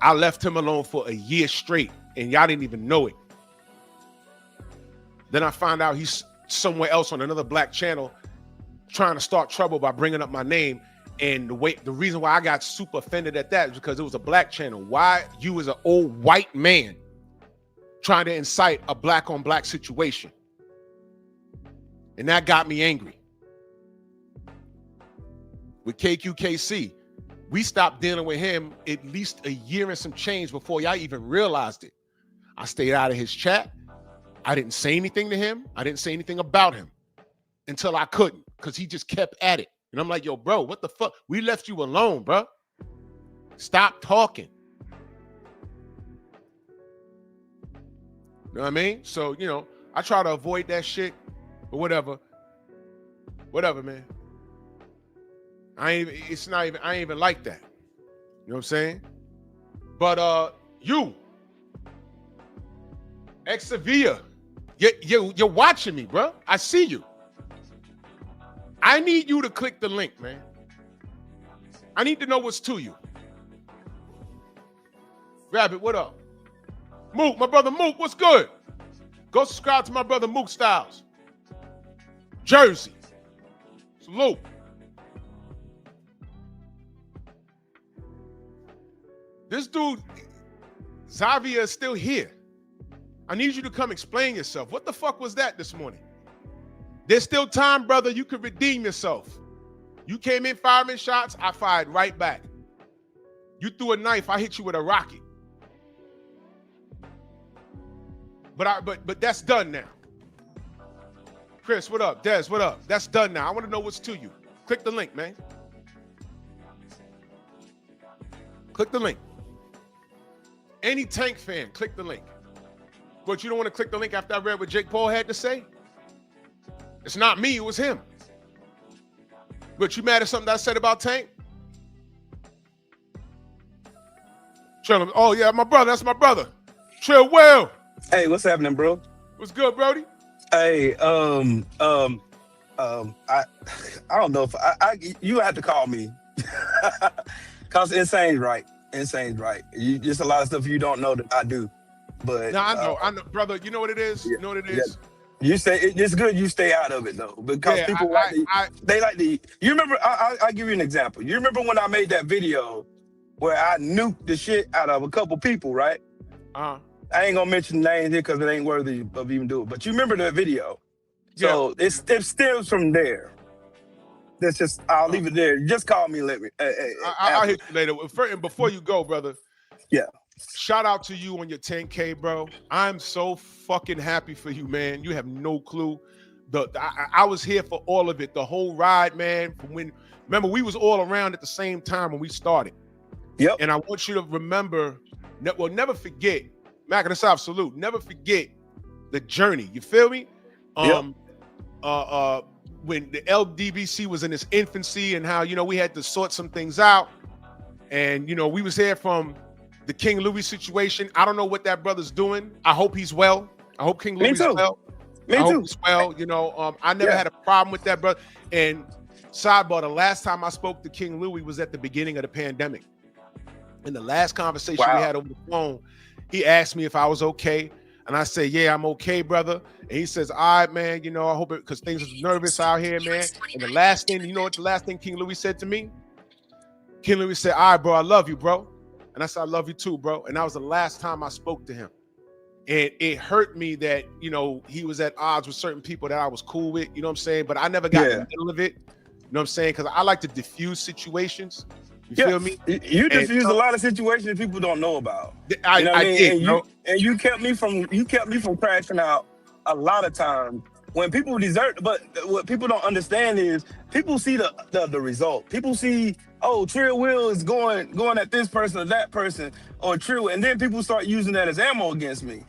I left him alone for a year straight, and y'all didn't even know it. Then I found out he's somewhere else on another black channel trying to start trouble by bringing up my name. And the reason why I got super offended at that is because it was a black channel. Why you as an old white man trying to incite a black on black situation? And that got me angry. With KQKC, we stopped dealing with him at least a year and some change before y'all even realized it. I stayed out of his chat. I didn't say anything to him. I didn't say anything about him until I couldn't because he just kept at it. And I'm like, yo, bro, what the fuck? We left you alone, bro. Stop talking. You know what I mean? So, I try to avoid that shit. But whatever, man. I ain't even like that. You know what I'm saying? But you, ex Sevilla, you're watching me, bro. I see you. I need you to click the link, man. I need to know what's to you. Rabbit, what up? Mook, my brother Mook, what's good? Go subscribe to my brother Mook Styles. Jersey. Salute. This dude, Xavier, is still here. I need you to come explain yourself. What the fuck was that this morning? There's still time, brother. You could redeem yourself. You came in firing shots, I fired right back. You threw a knife, I hit you with a rocket. But that's done now. Chris, what up? Des, what up? That's done now. I want to know what's to you. Click the link, man. Click the link. Any Tank fan, click the link. But you don't want to click the link after I read what Jake Paul had to say? It's not me, it was him. But you mad at something that I said about Tank? Chill. Oh yeah, my brother, that's my brother. Chill well. Hey, what's happening, bro? What's good, Brody? Hey, I don't know if you have to call me. Cause Insane's right. You just a lot of stuff you don't know that I do. But no, I know, brother. You know what it is? You know what it is? You say it's good you stay out of it though, because people they like to. You remember? I'll give you an example. You remember when I made that video where I nuked the shit out of a couple people, right? I ain't gonna mention names here because it ain't worthy of even doing it. But you remember that video? So it stems from there. That's just I'll leave it there. Just call me. Let me. I'll hit you later. And before you go, brother. Yeah. Shout out to you on your 10K, bro. I'm so fucking happy for you, man. You have no clue. I was here for all of it, the whole ride, man. Remember, we was all around at the same time when we started. Yep. And I want you to remember, never forget, Mac and Asaf, salute. Never forget the journey. You feel me? When the LDBC was in its infancy and how, we had to sort some things out. And, we was here from the King Louis situation. I don't know what that brother's doing. I hope he's well. I hope King Louis is well. Me too. I hope he's well. I never had a problem with that, brother. And sidebar, the last time I spoke to King Louis was at the beginning of the pandemic. In the last conversation we had over the phone, he asked me if I was okay. And I said, yeah, I'm okay, brother. And he says, all right, man, I hope it, because things are nervous out here, man. And the last thing, what the last thing King Louis said to me? King Louis said, all right, bro, I love you, bro. And I said, I love you too, bro. And that was the last time I spoke to him. And it hurt me that, he was at odds with certain people that I was cool with, you know what I'm saying? But I never got in the middle of it, you know what I'm saying? Because I like to diffuse situations. You feel me? You diffuse a lot of situations people don't know about. I did, and you kept me from crashing out a lot of times when people desert. But what people don't understand is people see the result. People see, oh, Trill Will is going at this person or that person, or Trill, and then people start using that as ammo against me.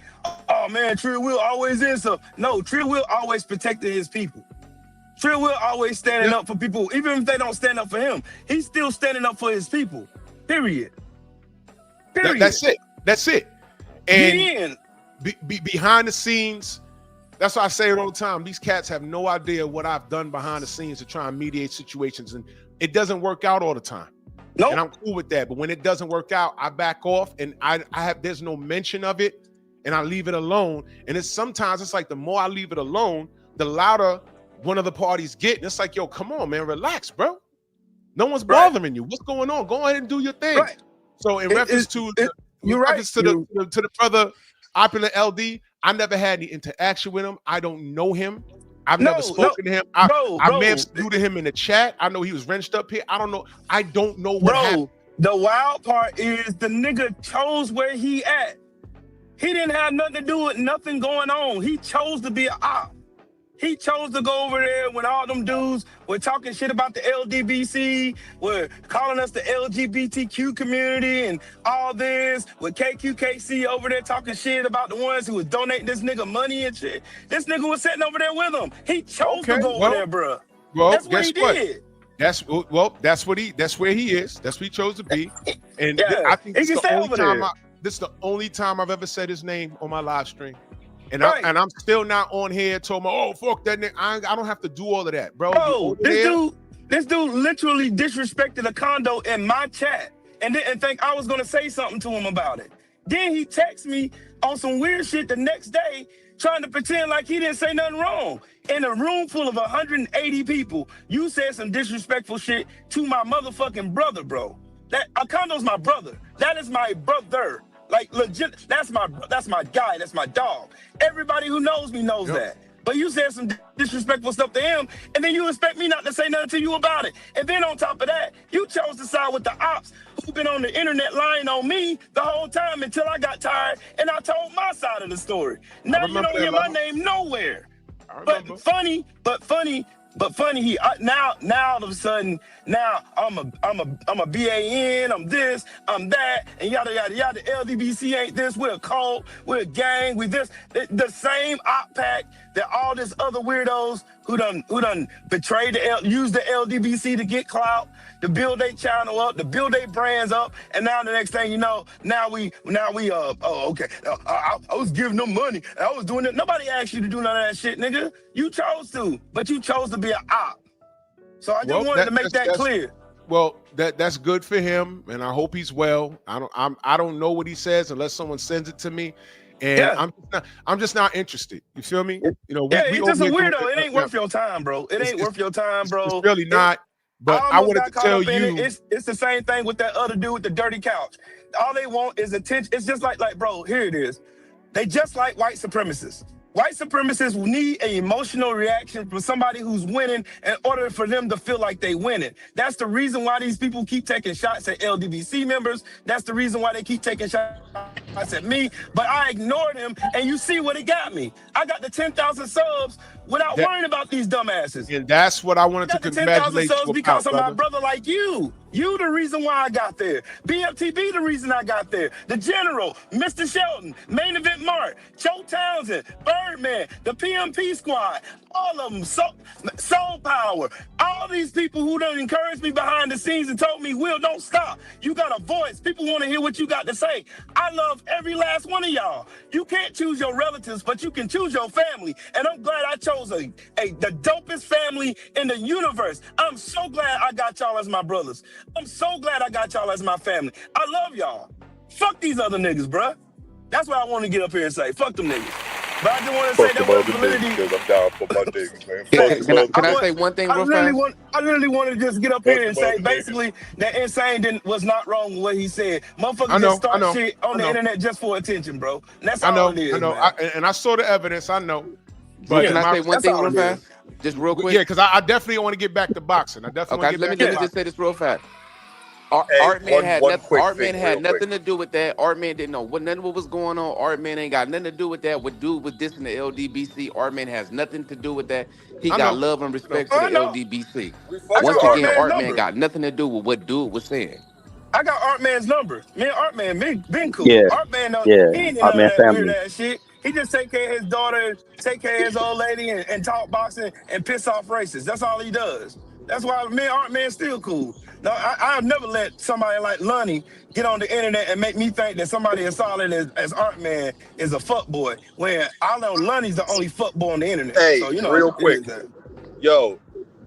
Oh man, Trill Will always is so. No, Trill Will always protected his people. Trill Will always standing up for people, even if they don't stand up for him. He's still standing up for his people. Period. That's it. And behind the scenes, that's why I say it all the time. These cats have no idea what I've done behind the scenes to try and mediate situations, and it doesn't work out all the time. No, and I'm cool with that. But when it doesn't work out, I back off, and there's no mention of it, and I leave it alone. And sometimes it's like the more I leave it alone, the louder one of the parties get. And it's like, yo, come on, man, relax, bro. No one's bothering you. What's going on? Go ahead and do your thing. Right. So in reference to the brother Opulent LD, I never had any interaction with him. I don't know him. I've never spoken to him. I may have saluted him in the chat. I know he was wrenched up here. I don't know. I don't know what happened. The wild part is the nigga chose where he at. He didn't have nothing to do with nothing going on. He chose to be an op. He chose to go over there when all them dudes were talking shit about the LDBC, were calling us the LGBTQ community and all this, with KQKC over there talking shit about the ones who was donating this nigga money and shit. This nigga was sitting over there with him. He chose to go over there, bro. Well, that's what he did. That's where he is. That's what he chose to be. And I think this is the only time I've ever said his name on my live stream. And I'm still not on here talking about, oh, fuck that nigga. I don't have to do all of that, bro. Bro, this dude literally disrespected a condo in my chat and didn't think I was going to say something to him about it. Then he texts me on some weird shit the next day trying to pretend like he didn't say nothing wrong. In a room full of 180 people, you said some disrespectful shit to my motherfucking brother, bro. That Akondo's my brother. That is my brother. Like legit, that's my guy, that's my dog. Everybody who knows me knows that. But you said some disrespectful stuff to him, and then you expect me not to say nothing to you about it. And then on top of that, you chose to side with the ops who've been on the internet lying on me the whole time until I got tired and I told my side of the story. Now you don't hear my name nowhere. But funny, he now all of a sudden now I'm a BAN, I'm this, I'm that, and yada yada yada. LDBC ain't this, we're a cult, we're a gang, we this. The same op pack that all this other weirdos who done betrayed use the LDBC to get clout, to build their channel up, to build their brands up, and now the next thing you know, I was giving them money, I was doing it. Nobody asked you to do none of that shit, nigga. You chose to, but you chose to be an op. So I just wanted to make that clear. Well, that's good for him, and I hope he's well. I don't know what he says unless someone sends it to me, and I'm just not interested. You feel me? You know, he's just a weirdo. It ain't worth your time, bro. It ain't worth your time, bro. It's really not. But I wanted to tell you, it's the same thing with that other dude with the dirty couch. All they want is attention. It's just like bro, here it is. They just like white supremacists. White supremacists need an emotional reaction from somebody who's winning in order for them to feel like they winning. That's the reason why these people keep taking shots at LDBC members. That's the reason why they keep taking shots at me. But I ignored him, and you see what it got me. I got the 10,000 subs without worrying about these dumbasses. And that's what I wanted to congratulate you about, because of my brother. brother like you. You the reason why I got there. BFTB the reason I got there. The General, Mr. Shelton, Main Event Mark, Joe Townsend, Birdman, the PMP Squad, all of them, Soul Power, all these people who done encouraged me behind the scenes and told me, Will, don't stop. You got a voice. People want to hear what you got to say. I love every last one of y'all. You can't choose your relatives, but you can choose your family. And I'm glad I chose the dopest family in the universe. I'm so glad I got y'all as my brothers. I'm so glad I got y'all as my family. I love y'all. Fuck these other niggas, bruh. That's what I want to get up here and say. Fuck them niggas. But I just want to say that was validity. Because I'm down for my niggas, man. Can I say one thing real fast? I literally want to just get up here and say, basically, that Insane was not wrong with what he said. Motherfuckers just start shit on the internet just for attention, bro. And that's all it is, man. And I saw the evidence. I know. But can I say one thing real fast? Just real quick? Yeah, because I definitely want to get back to boxing. I definitely want to get back to boxing. Let me just say this real fast. Artman had nothing to do with that. Artman didn't know none of what was going on. Artman ain't got nothing to do with that. What dude was dissing the LDBC? Artman has nothing to do with that. He got love and respect for the LDBC. Once again, Artman got nothing to do with what dude was saying. I got Artman's number. Me and Artman been cool. Yeah. Artman, he ain't in Artman that family. weird ass shit. He just take care of his daughter, take care of his old lady, and talk boxing and piss off racists. That's all he does. That's why me and Artman still cool. No, I've never let somebody like Lonnie get on the internet and make me think that somebody as solid as Artman is a fuckboy, when I know Lonnie's the only fuckboy on the internet. Hey, so, you know, real quick, yo,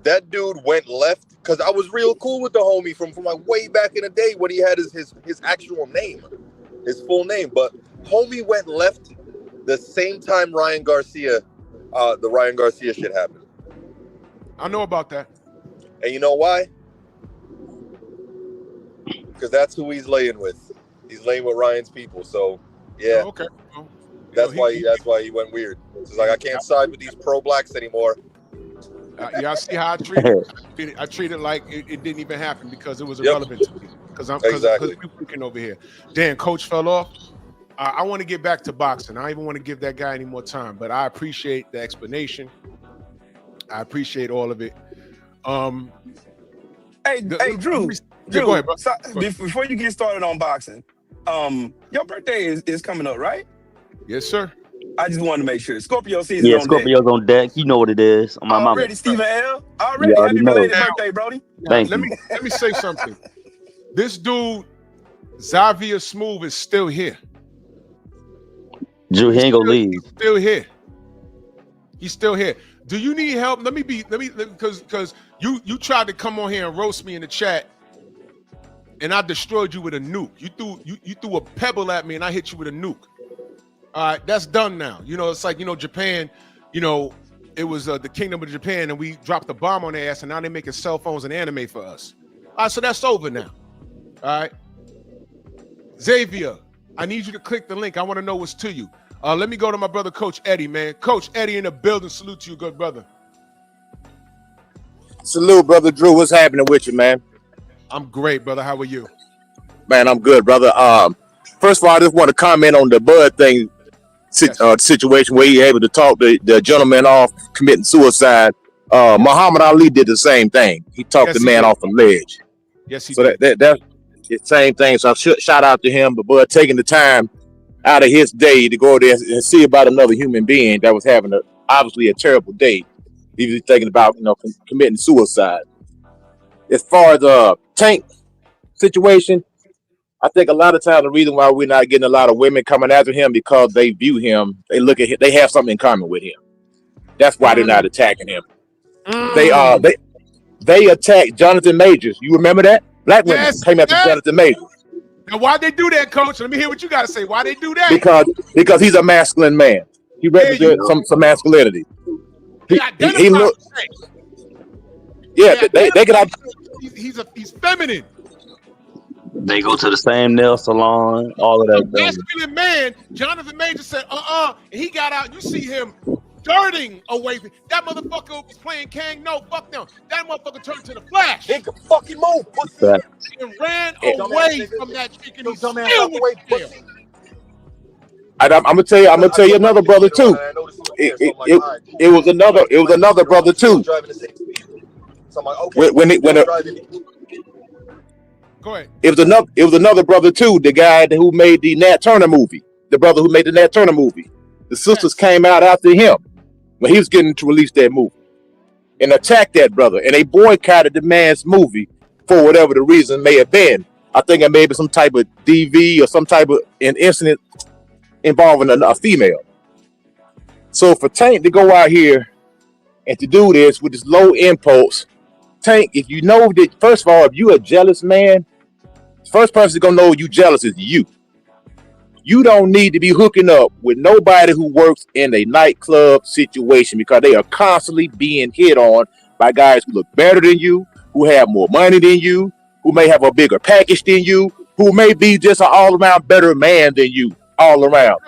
that dude went left because I was real cool with the homie from like way back in the day when he had his actual name, his full name. But homie went left the same time the Ryan Garcia shit happened. I know about that. And you know why? Because that's who he's laying with. He's laying with Ryan's people. So yeah. Oh, okay. Well, that's why he went weird. It's like I can't side with these pro-blacks anymore. I see how I treat it. I treat it like it didn't even happen because it was irrelevant to me. Because we're working over here. Dan, coach fell off. I want to get back to boxing. I don't even want to give that guy any more time, but I appreciate the explanation. I appreciate all of it. Drew, go ahead, bro. Before you get started on boxing, your birthday is coming up, right? Yes, sir. I just wanted to make sure. Scorpio season on Scorpio's deck. on deck. You know what it is. On my mama. Already, Stephen L. Already. Happy belated birthday, Brody. Thank you. Let me say something. This dude, Xavier Smooth, is still here. Drew, he ain't gonna leave. He's still here. He's still here. Do you need help? Let me because you tried to come on here and roast me in the chat, and I destroyed you with a nuke. You threw a pebble at me, and I hit you with a nuke. All right, that's done now. You know, it's like, you know, Japan, you know, it was the Kingdom of Japan, and we dropped the bomb on their ass, and now they're making cell phones and anime for us. All right, so that's over now. All right. Xavier, I need you to click the link. I want to know what's to you. Let me go to my brother, Coach Eddie, man. Coach Eddie in the building. Salute to you, good brother. Salute, brother Drew. What's happening with you, man? I'm great, brother. How are you? Man, I'm good, brother. First of all, I just want to comment on the Bud thing situation where he able to talk the gentleman off committing suicide. Muhammad Ali did the same thing. He talked the man off the ledge. Yes, he did. did. That's the same thing. So I should shout out to him, but Bud taking the time out of his day to go there and see about another human being that was having obviously a terrible day. He was thinking about committing suicide. As far as the Tank situation, I think a lot of times the reason why we're not getting a lot of women coming after him because they view him, they look at him, they have something in common with him. That's why they're not attacking him. They attacked Jonathan Majors. You remember that? Black women came after Jonathan Majors. Now, why'd they do that, Coach? Let me hear what you got to say. Why they do that? Because he's a masculine man. He represents some masculinity. He look. Yeah, they get out. He's feminine. They go to the same nail salon, all of that. Masculine man, Jonathan Major said, and he got out. You see him darting away. That motherfucker was playing Kang. No, fuck them. That motherfucker turned to the Flash. He could fucking move, pussy. And ran away from that chick, and he's still with him. I'm gonna tell you another brother too. It was another brother too. Go ahead. It was another brother too. The guy who made the Nat Turner movie. The brother who made the Nat Turner movie. The sisters came out after him when he was getting to release that movie and attacked that brother. And they boycotted the man's movie for whatever the reason may have been. I think it may be some type of DV or some type of an incident involving a female. So for Tank to go out here and to do this with this low impulse, Tank, if you know that, first of all, if you're a jealous man, the first person gonna know you jealous is you. You don't need to be hooking up with nobody who works in a nightclub situation because they are constantly being hit on by guys who look better than you, who have more money than you, who may have a bigger package than you, who may be just an all-around better man than you, all around.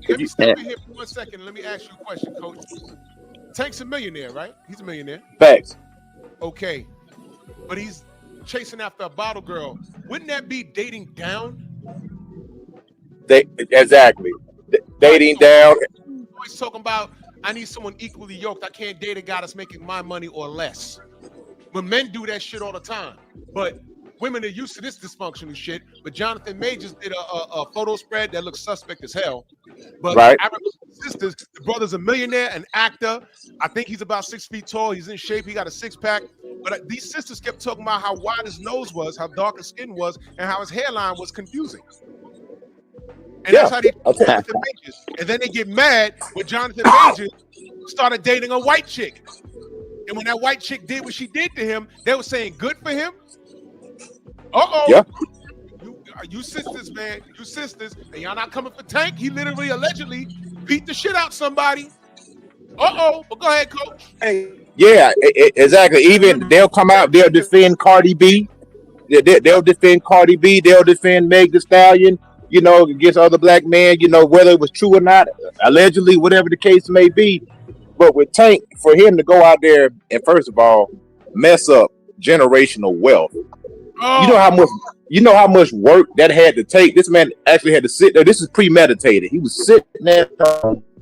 Let me step in here for 1 second. Let me ask you a question, Coach. Tank's a millionaire, right? He's a millionaire. Facts. Okay, but he's chasing after a bottle girl. Wouldn't that be dating down? Exactly. Dating down. Always talking about, I need someone equally yoked. I can't date a guy that's making my money or less. When men do that shit all the time. But women are used to this dysfunctional shit. But Jonathan Majors did a photo spread that looks suspect as hell. But I remember sisters, the brother's a millionaire, an actor. I think he's about 6 feet tall. He's in shape. He got a six-pack. But these sisters kept talking about how wide his nose was, how dark his skin was, and how his hairline was confusing. And that's how they Jonathan Majors. And then they get mad when Jonathan Majors started dating a white chick. And when that white chick did what she did to him, they were saying good for him. Yeah. You sisters, man. You sisters. And y'all not coming for Tank. He literally, allegedly beat the shit out somebody. But go ahead, Coach. Hey. Yeah, exactly. Even they'll come out, they'll defend Cardi B. They'll defend Cardi B. They'll defend Meg Thee Stallion, against other black men, whether it was true or not, allegedly, whatever the case may be. But with Tank, for him to go out there and first of all, mess up generational wealth. You know how much work that had to take. This man actually had to sit there. This is premeditated. He was sitting there.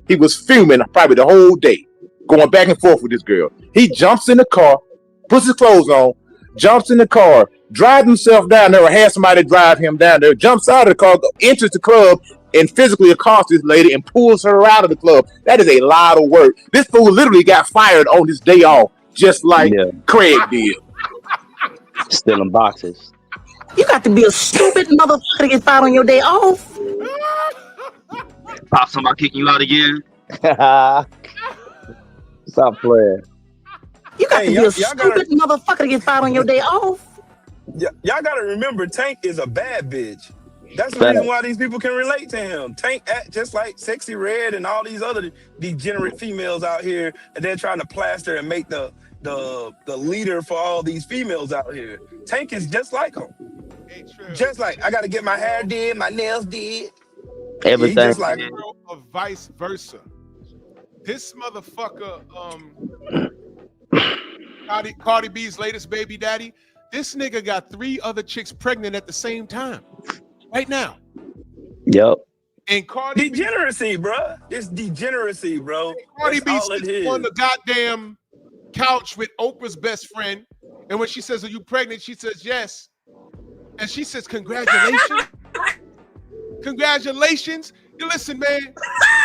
He was fuming probably the whole day, going back and forth with this girl. He jumps in the car, puts his clothes on, jumps in the car, drives himself down there or has somebody drive him down there, jumps out of the car, enters the club, and physically accosts this lady and pulls her out of the club. That is a lot of work. This fool literally got fired on his day off, just like Craig did. Stealing boxes. You got to be a stupid motherfucker to get fired on your day off. Pop, somebody kicking you out again. Stop playing. You got to be a stupid motherfucker to get fired on your day off. Y'all gotta remember, Tank is a bad bitch. That's the reason why these people can relate to him. Tank act just like Sexy Red and all these other degenerate females out here, and they're trying to plaster and make the leader for all these females out here. Tank is just like them. Just like, I gotta get my hair did, my nails did. He Everything. just like Or vice versa. This motherfucker, Cardi B's latest baby daddy, this nigga got 3 other chicks pregnant at the same time, right now. Yep. And Cardi B, degeneracy, bro. It's degeneracy, bro. Cardi That's B all it sits on is. the goddamn couch with Oprah's best friend, and when she says, "Are you pregnant?" she says, "Yes," and she says, "Congratulations, congratulations." You listen, man.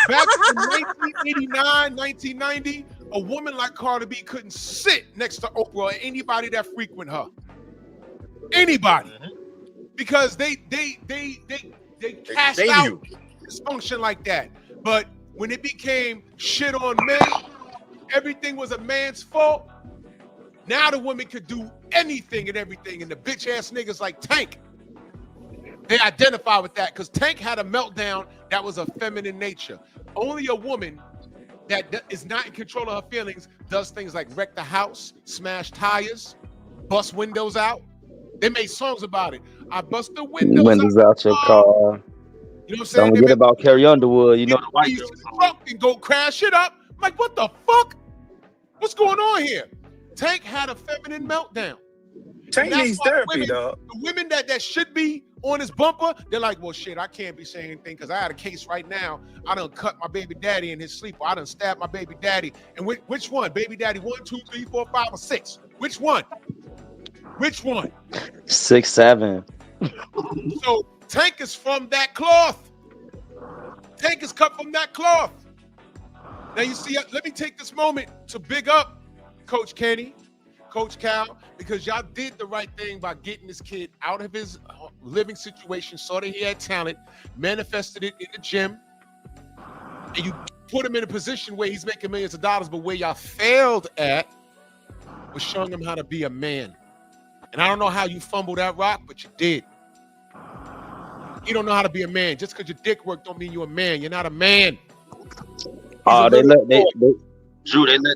Back in 1989, 1990, a woman like Cardi B couldn't sit next to Oprah or anybody that frequent her. Anybody, because they cast shame out you. dysfunction like that. But when it became shit on men, everything was a man's fault. Now the women could do anything and everything, and the bitch ass niggas like Tank, they identify with that because Tank had a meltdown that was of feminine nature. Only a woman that is not in control of her feelings does things like wreck the house, smash tires, bust windows out. They made songs about it. I bust the Windows out your car. You know what I'm saying? Don't They forget made about Carrie Underwood. You know the white piece girl of song. truck and go crash it up. I'm like, what the fuck? What's going on here? Tank had a feminine meltdown. Tank needs therapy, dog. The women that should be on his bumper, they're like, well, shit, I can't be saying anything because I had a case right now. I done cut my baby daddy in his sleep, or I done stabbed my baby daddy. And which one? Baby daddy 1, 2, 3, 4, 5, or 6? Which one? Which one? 6, 7. So Tank is from that cloth. Tank is cut from that cloth. Now you see, let me take this moment to big up Coach Kenny, Coach Cal, because y'all did the right thing by getting this kid out of his living situation, saw that he had talent, manifested it in the gym, and you put him in a position where he's making millions of dollars, but where y'all failed at was showing him how to be a man. And I don't know how you fumbled that rock, but you did. You don't know how to be a man. Just because your dick work don't mean you're a man. You're not a man. They let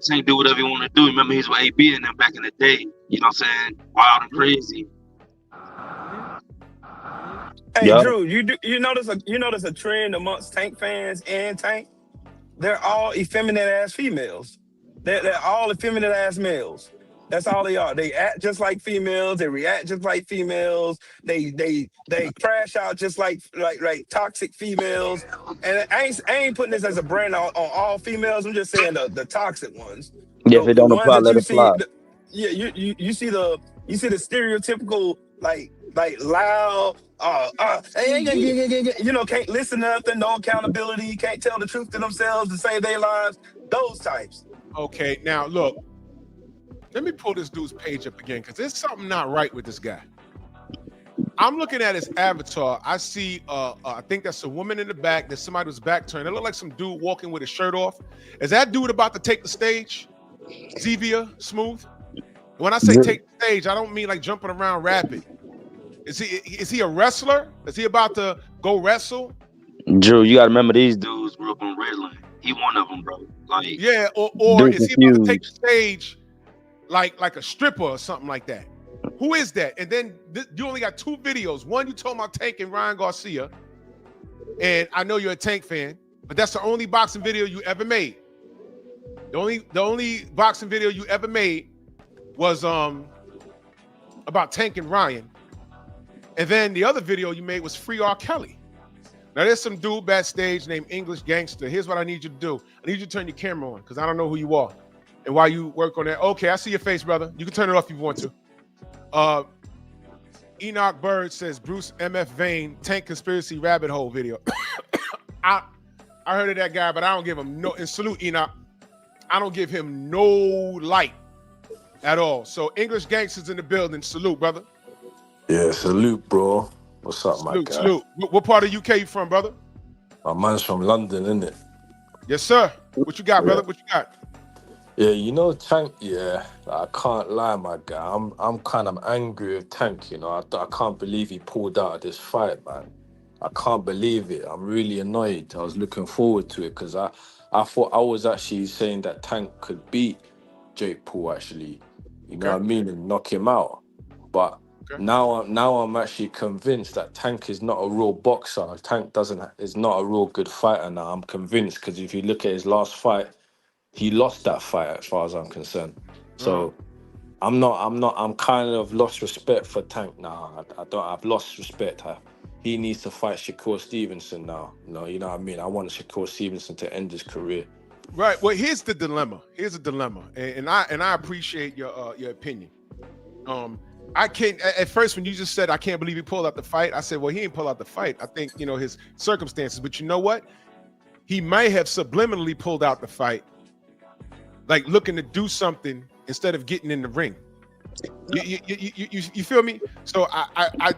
Tank do whatever he want to do. Remember, he's with AB and them back in the day. You know what I'm saying? Wild and crazy. Hey, Drew, you notice a trend amongst Tank fans and Tank? They're all effeminate ass females. They're all effeminate ass males. That's all they are. They act just like females. They react just like females. They crash out just like toxic females. And I ain't putting this as a brand on all females. I'm just saying the toxic ones. Yeah, if it don't apply, let it fly. You see the stereotypical like loud can't listen to nothing, no accountability, can't tell the truth to themselves to save their lives. Those types. Okay, now look. Let me pull this dude's page up again because there's something not right with this guy. I'm looking at his avatar. I see, I think that's a woman in the back. There's somebody who's back turned. It looked like some dude walking with his shirt off. Is that dude about to take the stage? Xavier Smooth? When I say take the stage, I don't mean like jumping around rapping. Is he a wrestler? Is he about to go wrestle? Drew, you gotta remember these dudes grew up on Redland. He one of them, bro. Like, yeah, or is he about to take the stage like a stripper or something like that? Who is that? And then you only got 2 videos. One, you told about Tank and Ryan Garcia. And I know you're a Tank fan, but that's the only boxing video you ever made. The only boxing video you ever made was about Tank and Ryan. And then the other video you made was Free R. Kelly. Now there's some dude backstage named English Gangster. Here's what I need you to do. I need you to turn your camera on because I don't know who you are and why you work on that. Okay, I see your face, brother. You can turn it off if you want to. Enoch Bird says Bruce MF Vane Tank Conspiracy Rabbit Hole video. I heard of that guy, but I don't give him no, and salute Enoch. I don't give him no light at all. So English Gangsters in the building. Salute, brother. Yeah, salute, bro. What's up, my guy? Salute. What part of UK you from, brother? My man's from London, innit? Yes, sir. What you got, brother? What you got? Yeah, you know, Tank, yeah, I can't lie, my guy. I'm kind of angry with Tank, you know. I can't believe he pulled out of this fight, man. I can't believe it. I'm really annoyed. I was looking forward to it because I thought I was actually saying that Tank could beat Jake Paul, actually. You know what I mean? And knock him out. But Now I'm actually convinced that Tank is not a real boxer. Tank is not a real good fighter now. I'm convinced because if you look at his last fight, he lost that fight as far as I'm concerned. So I'm kind of lost respect for Tank now. I've lost respect. He needs to fight Shakur Stevenson now. You know what I mean? I want Shakur Stevenson to end his career. Right. Well, here's the dilemma. And I appreciate your opinion. I can't. At first, when you just said I can't believe he pulled out the fight, I said, well, he didn't pull out the fight. I think his circumstances. But you know what? He might have subliminally pulled out the fight, like looking to do something instead of getting in the ring. You feel me? So I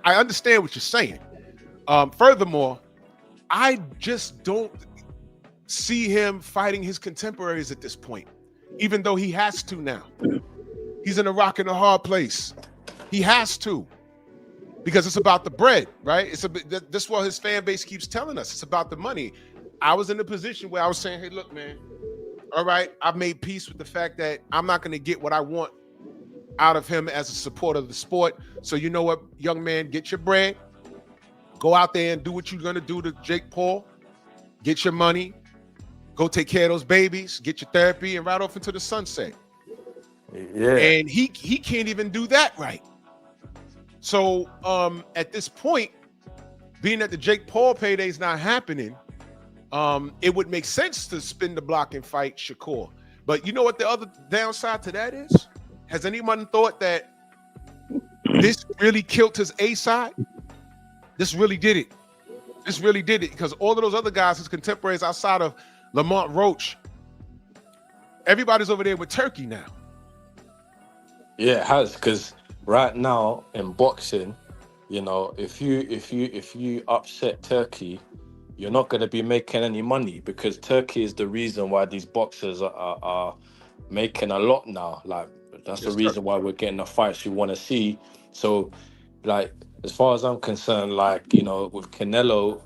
understand what you're saying. Furthermore, I just don't see him fighting his contemporaries at this point, even though he has to now. He's in a rock and a hard place. He has to, because it's about the bread, right? That's what his fan base keeps telling us. It's about the money. I was in a position where I was saying, hey, look, man, all right, I've made peace with the fact that I'm not going to get what I want out of him as a supporter of the sport. So you know what, young man, get your bread, go out there and do what you're going to do to Jake Paul, get your money, go take care of those babies, get your therapy, and ride off into the sunset. Yeah. And he can't even do that right. So at this point, being that the Jake Paul payday's not happening, it would make sense to spin the block and fight Shakur. But you know what the other downside to that is? Has anyone thought that this really killed his A side? This really did it. Because all of those other guys, his contemporaries outside of Lamont Roach, everybody's over there with Turkey now. Yeah, it has, because right now in boxing, if you upset Turkey, you're not going to be making any money, because Turkey is the reason why these boxers are making a lot now. Like, that's the reason why we're getting the fights we want to see. So, like, as far as I'm concerned, like, with Canelo,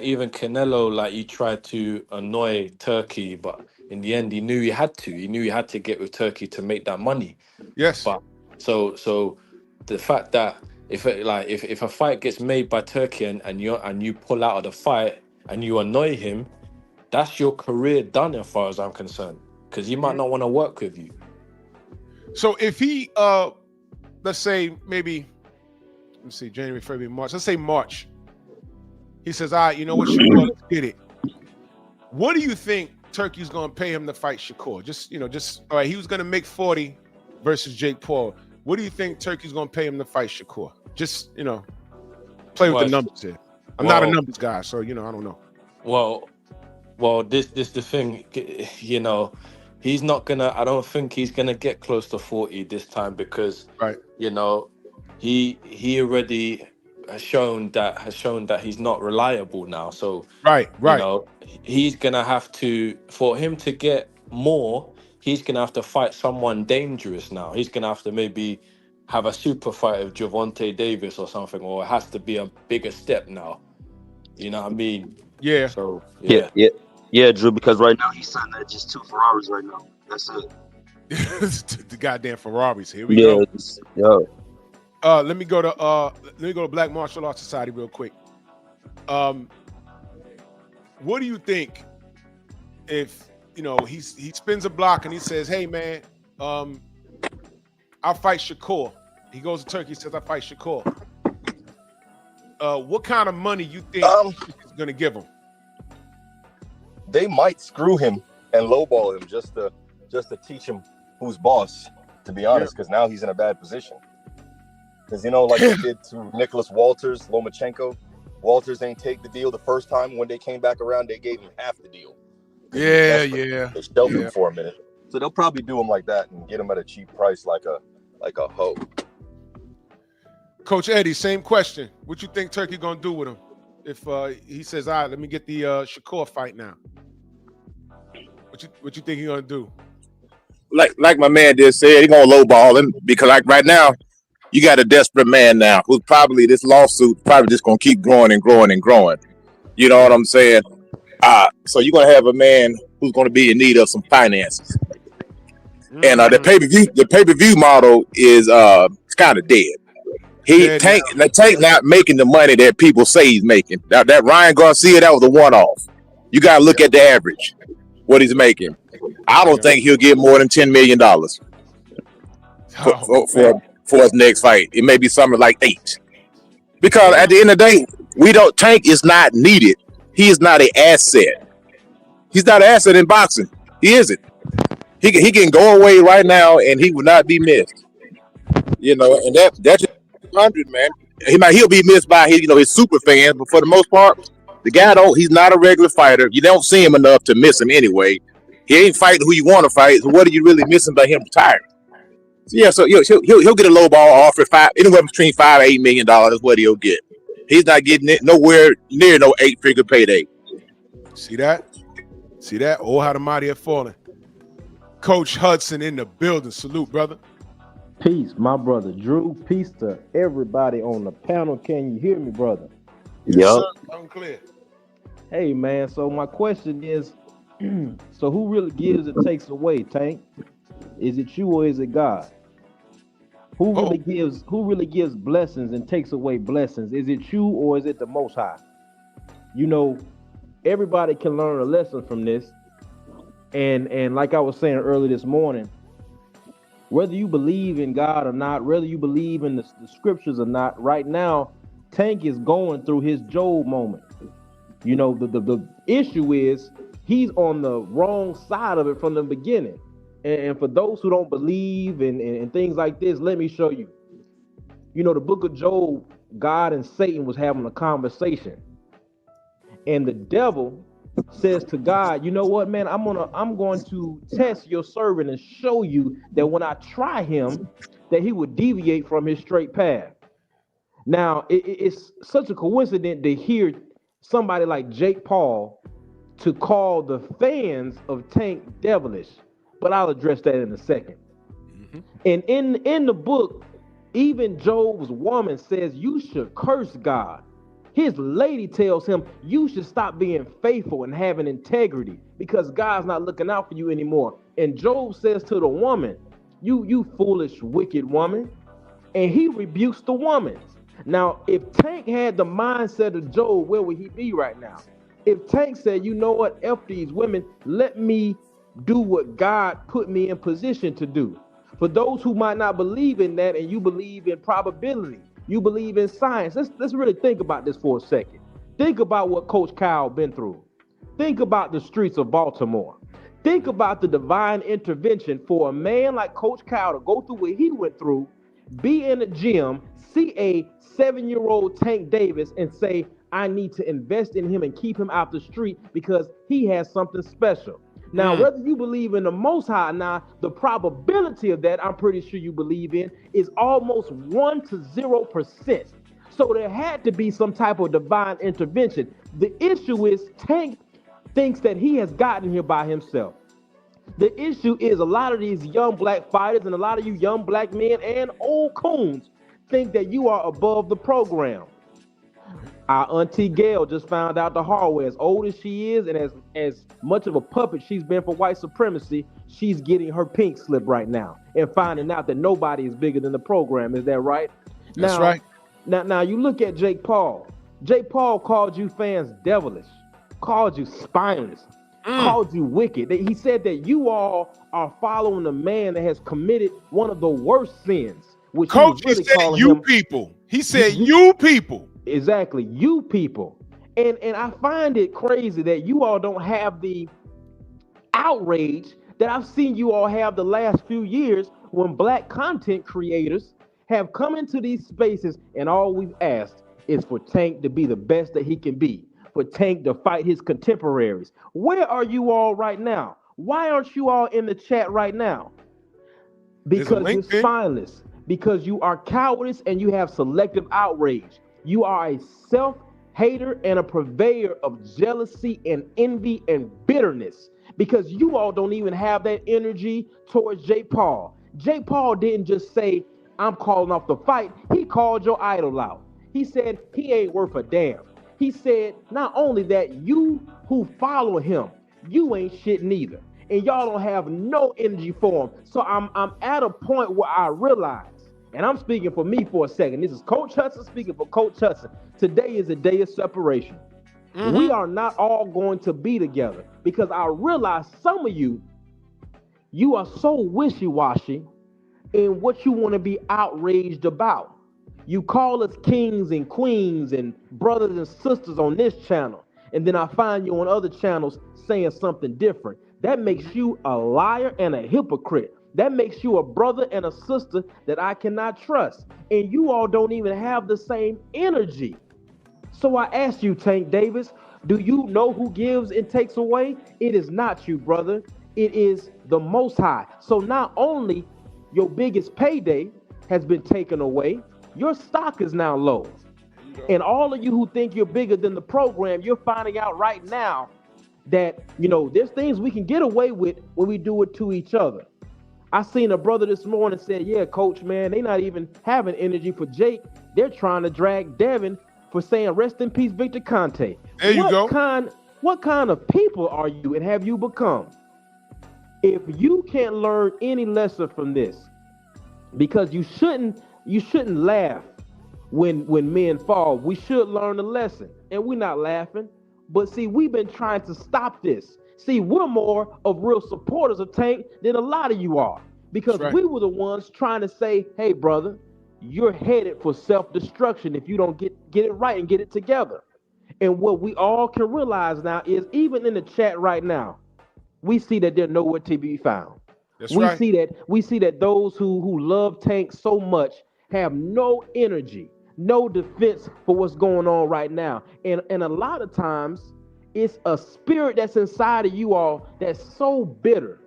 even Canelo, like, he tried to annoy Turkey, but in the end, he knew he had to. He knew he had to get with Turkey to make that money. Yes. But so the fact that if a fight gets made by Turkey and you pull out of the fight and you annoy him, that's your career done as far as I'm concerned, because he might not want to work with you. So if he let's say maybe, let's see, January, February, March, let's say March, he says, all right, you know what, Shakur, let's get it. What do you think Turkey's going to pay him to fight Shakur? Just all right, he was going to make 40 versus Jake Paul. What do you think Turkey's going to pay him to fight Shakur? Just, play with the numbers here. I'm not a numbers guy, so, I don't know. Well, this the thing, he's not gonna, I don't think he's gonna get close to 40 this time, because, he already has shown that he's not reliable now. So, right. He's gonna have to, for him to get more, he's gonna have to fight someone dangerous now. He's gonna have to maybe have a super fight of Gervonta Davis or something, or it has to be a bigger step now. You know what I mean? Yeah. So yeah, Drew. Because right now he's signed at just 2 Ferraris right now. That's it. The goddamn Ferraris. Here we go. Yeah. Let me go to Black Martial Arts Society real quick. What do you think if he spins a block and he says, hey man, I'll fight Shakur. He goes to Turkey, says I fight Shakur. What kind of money you think he's gonna give him? They might screw him and lowball him just to teach him who's boss, to be honest, because now he's in a bad position. Because like they did to Nicholas Lomachenko. Walters ain't take the deal the first time. When they came back around, they gave him half the deal. Yeah. They shelved him for a minute. So they'll probably do him like that and get him at a cheap price, like a hoe. Coach Eddie, same question. What you think Turkey gonna do with him if he says, all right, let me get the Shakur fight now? What you think he gonna do? Like my man just said, he gonna lowball him, because like right now, you got a desperate man now who's probably, this lawsuit probably just gonna keep growing and growing and growing. You know what I'm saying? So you're gonna have a man who's gonna be in need of some finances. And the pay-per-view model is kind of dead. Dead Tank not making the money that people say he's making. That Ryan Garcia, that was a one-off. You gotta look at the average, what he's making. I don't think he'll get more than $10 million for his next fight. It may be something like 8. Because at the end of the day, Tank is not needed. He is not an asset. He's not an asset in boxing. He isn't. He can go away right now and he will not be missed. You know, and that's just 100, man. He'll be missed by his super fans, but for the most part, the guy he's not a regular fighter. You don't see him enough to miss him anyway. He ain't fighting who you want to fight. So what are you really missing by him retiring? So he'll get a low ball offer anywhere between $5 and $8 million is what he'll get. He's not getting it nowhere near no 8-figure payday. See that? Oh, how the mighty have fallen. Coach Hudson in the building. Salute, brother. Peace, my brother Drew. Peace to everybody on the panel. Can you hear me, brother? Yep. I'm clear. Hey, man. So my question is, so who really gives and takes away, Tank? Is it you or is it God? Who really gives blessings and takes away blessings? Is it you or is it the Most High? You know, everybody can learn a lesson from this. And like I was saying earlier this morning, whether you believe in God or not, whether you believe in the scriptures or not, right now, Tank is going through his Job moment. You know, the issue is he's on the wrong side of it from the beginning. And for those who don't believe and things like this, let me show you. You know, the book of Job, God and Satan was having a conversation. And the devil says to God, you know what, man, I'm going to test your servant and show you that when I try him, that he would deviate from his straight path. Now, it's such a coincidence to hear somebody like Jake Paul to call the fans of Tank devilish, but I'll address that in a second. Mm-hmm. And in the book, even Job's woman says you should curse God. His lady tells him you should stop being faithful and having integrity because God's not looking out for you anymore. And Job says to the woman, you foolish, wicked woman. And he rebukes the woman. Now, if Tank had the mindset of Job, where would he be right now? If Tank said, you know what, F these women, let me do what God put me in position to do. For those who might not believe in that and you believe in probability, you believe in science. Let's really think about this for a second. Think about what Coach Kyle been through. Think about the streets of Baltimore. Think about the divine intervention for a man like Coach Kyle to go through what he went through, be in a gym, see a 7-year-old Tank Davis and say, I need to invest in him and keep him out the street because he has something special. Now, whether you believe in the Most High now, the probability of that, I'm pretty sure you believe in, is almost 1 to 0%. So there had to be some type of divine intervention. The issue is Tank thinks that he has gotten here by himself. The issue is a lot of these young black fighters and a lot of you young black men and old coons think that you are above the program. Our auntie Gail just found out the hard way. As old as she is and as much of a puppet she's been for white supremacy, she's getting her pink slip right now and finding out that nobody is bigger than the program. Is that right? That's right. Now you look at Jake Paul. Jake Paul called you fans devilish, called you spineless, called you wicked. He said that you all are following a man that has committed one of the worst sins. Which Coach, he said you people. He said you people. Exactly, you people. And I find it crazy that you all don't have the outrage that I've seen you all have the last few years when black content creators have come into these spaces and all we've asked is for Tank to be the best that he can be, for Tank to fight his contemporaries. Where are you all right now? Why aren't you all in the chat right now? Because you're spineless, because you are cowardice and you have selective outrage. You are a self-hater and a purveyor of jealousy and envy and bitterness because you all don't even have that energy towards Jake Paul. Jake Paul didn't just say, I'm calling off the fight. He called your idol out. He said he ain't worth a damn. He said not only that, you who follow him, you ain't shit neither. And y'all don't have no energy for him. So I'm at a point where I realize, And I'm speaking for me for a second. This is Coach Hudson speaking for Coach Hudson. Today is a day of separation. We are not all going to be together because I realize some of you are so wishy-washy in what you want to be outraged about. You call us kings and queens and brothers and sisters on this channel, and then I find you on other channels saying something different. That makes you a liar and a hypocrite. That makes you a brother and a sister that I cannot trust. And you all don't even have the same energy. So I ask you, Tank Davis, do you know who gives and takes away? It is not you, brother. It is the Most High. So not only your biggest payday has been taken away, your stock is now low. And all of you who think you're bigger than the program, you're finding out right now that, there's things we can get away with when we do it to each other. I seen a brother this morning said, yeah, coach, man, they not even having energy for Jake. They're trying to drag Devin for saying rest in peace, Victor Conte. There you go. What kind of people are you and have you become? If you can't learn any lesson from this, because you shouldn't laugh when men fall. We should learn a lesson, and we're not laughing. But see, we've been trying to stop this. See, we're more of real supporters of Tank than a lot of you are, because we were the ones trying to say, hey, brother, you're headed for self-destruction if you don't get it right and get it together. And what we all can realize now is, even in the chat right now, we see that they're nowhere to be found. We see that those who love Tank so much have no energy, no defense for what's going on right now. And a lot of times it's a spirit that's inside of you all that's so bitter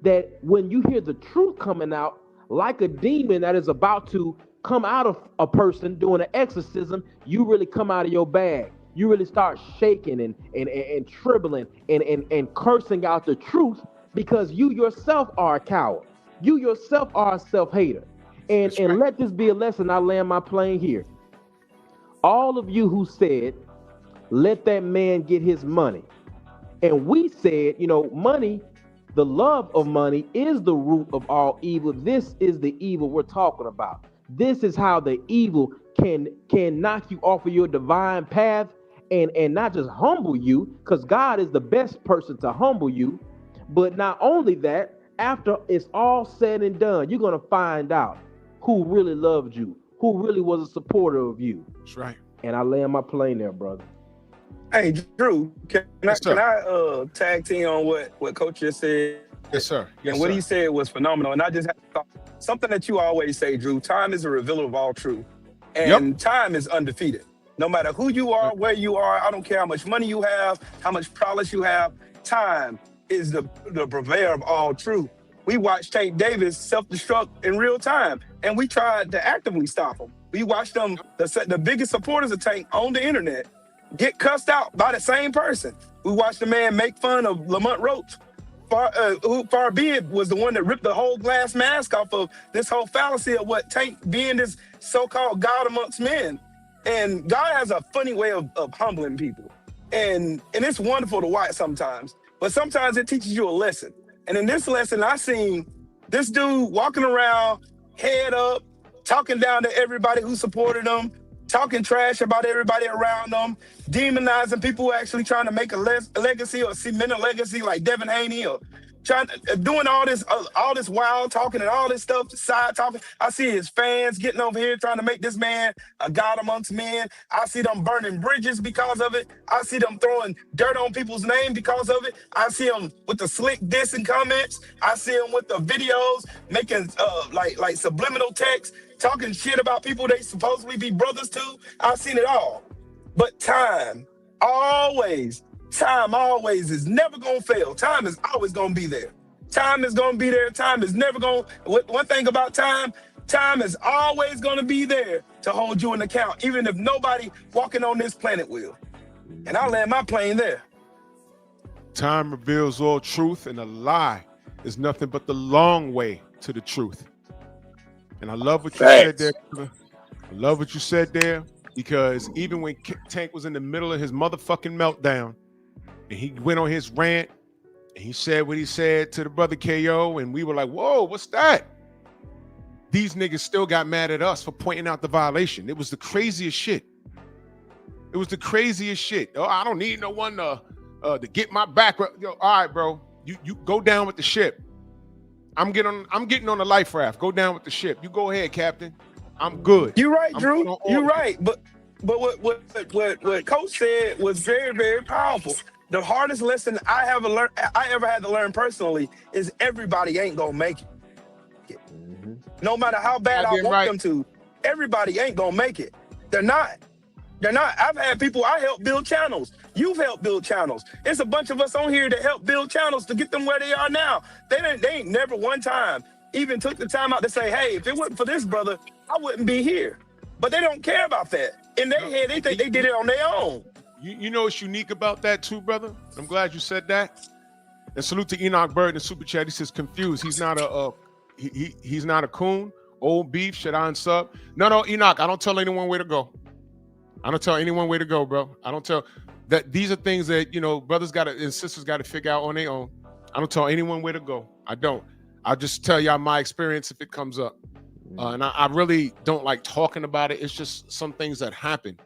that when you hear the truth coming out, like a demon that is about to come out of a person doing an exorcism, you really come out of your bag. You really start shaking and trembling and cursing out the truth, because you yourself are a coward. You yourself are a self-hater. And let this be a lesson. I land my plane here. All of you who said, let that man get his money. And we said, money, the love of money is the root of all evil. This is the evil we're talking about. This is how the evil can knock you off of your divine path and not just humble you, because God is the best person to humble you. But not only that, after it's all said and done, you're going to find out who really loved you, who really was a supporter of you. That's right. And I land my plane there, brother. Hey, Drew, can I tag team on what Coach just said? Yes, sir. Yes, and what sir. he said was phenomenal. And I just had thought, something that you always say, Drew, time is a revealer of all truth. And time is undefeated. No matter who you are, where you are, I don't care how much money you have, how much prowess you have, time is the purveyor of all truth. We watched Tank Davis self-destruct in real time, and we tried to actively stop him. We watched them, the biggest supporters of Tank on the internet, get cussed out by the same person. We watched the man make fun of Lamont Roach, who far be it was the one that ripped the whole glass mask off of this whole fallacy of what Tank being this so-called God amongst men. And God has a funny way of humbling people. And it's wonderful to watch sometimes, but sometimes it teaches you a lesson. And in this lesson, I seen this dude walking around, head up, talking down to everybody who supported him, talking trash about everybody around them, demonizing people who are actually trying to make a legacy or cement a legacy, like Devin Haney, or doing all this wild talking and all this stuff, side talking. I see his fans getting over here trying to make this man a God amongst men. I see them burning bridges because of it. I see them throwing dirt on people's name because of it. I see them with the slick dissing comments. I see them with the videos making like subliminal text, talking shit about people they supposedly be brothers to. I've seen it all. But time always is never gonna fail. Time is always gonna be there. Time is gonna be there. Time is never gonna. One thing about time is always gonna be there to hold you in account, even if nobody walking on this planet will. And I land my plane there. Time reveals all truth, and a lie is nothing but the long way to the truth. And I love what you said there. I love what you said there, because even when Tank was in the middle of his motherfucking meltdown, and he went on his rant, and he said what he said to the brother KO, and we were like, whoa, what's that? these niggas still got mad at us for pointing out the violation. It was the craziest shit. It was the craziest shit. Oh, I don't need no one to get my back. Yo, all right, bro. You go down with the ship. I'm getting on the life raft. Go down with the ship. You go ahead, Captain. I'm good. You're right, Drew. You're right. But what Coach said was very, very powerful. The hardest lesson I ever had to learn personally is everybody ain't gonna make it. No matter how bad I want them to, everybody ain't gonna make it. They're not. They're not. I've had people I help build channels. You've helped build channels. It's a bunch of us on here that help build channels to get them where they are now. They ain't never one time even took the time out to say, hey, if it wasn't for this brother, I wouldn't be here. But they don't care about that. In their head, they think they did it on their own. You know what's unique about that too, brother? I'm glad you said that. And salute to Enoch Bird in the super chat. He says confused. He's not he's not a coon. Old beef, should I unsub? No, Enoch, I don't tell anyone where to go. I don't tell anyone where to go, bro. I don't tell that. These are things that, brothers and sisters got to figure out on their own. I don't tell anyone where to go. I don't. I'll just tell y'all my experience if it comes up. And I really don't like talking about it. It's just some things that happen.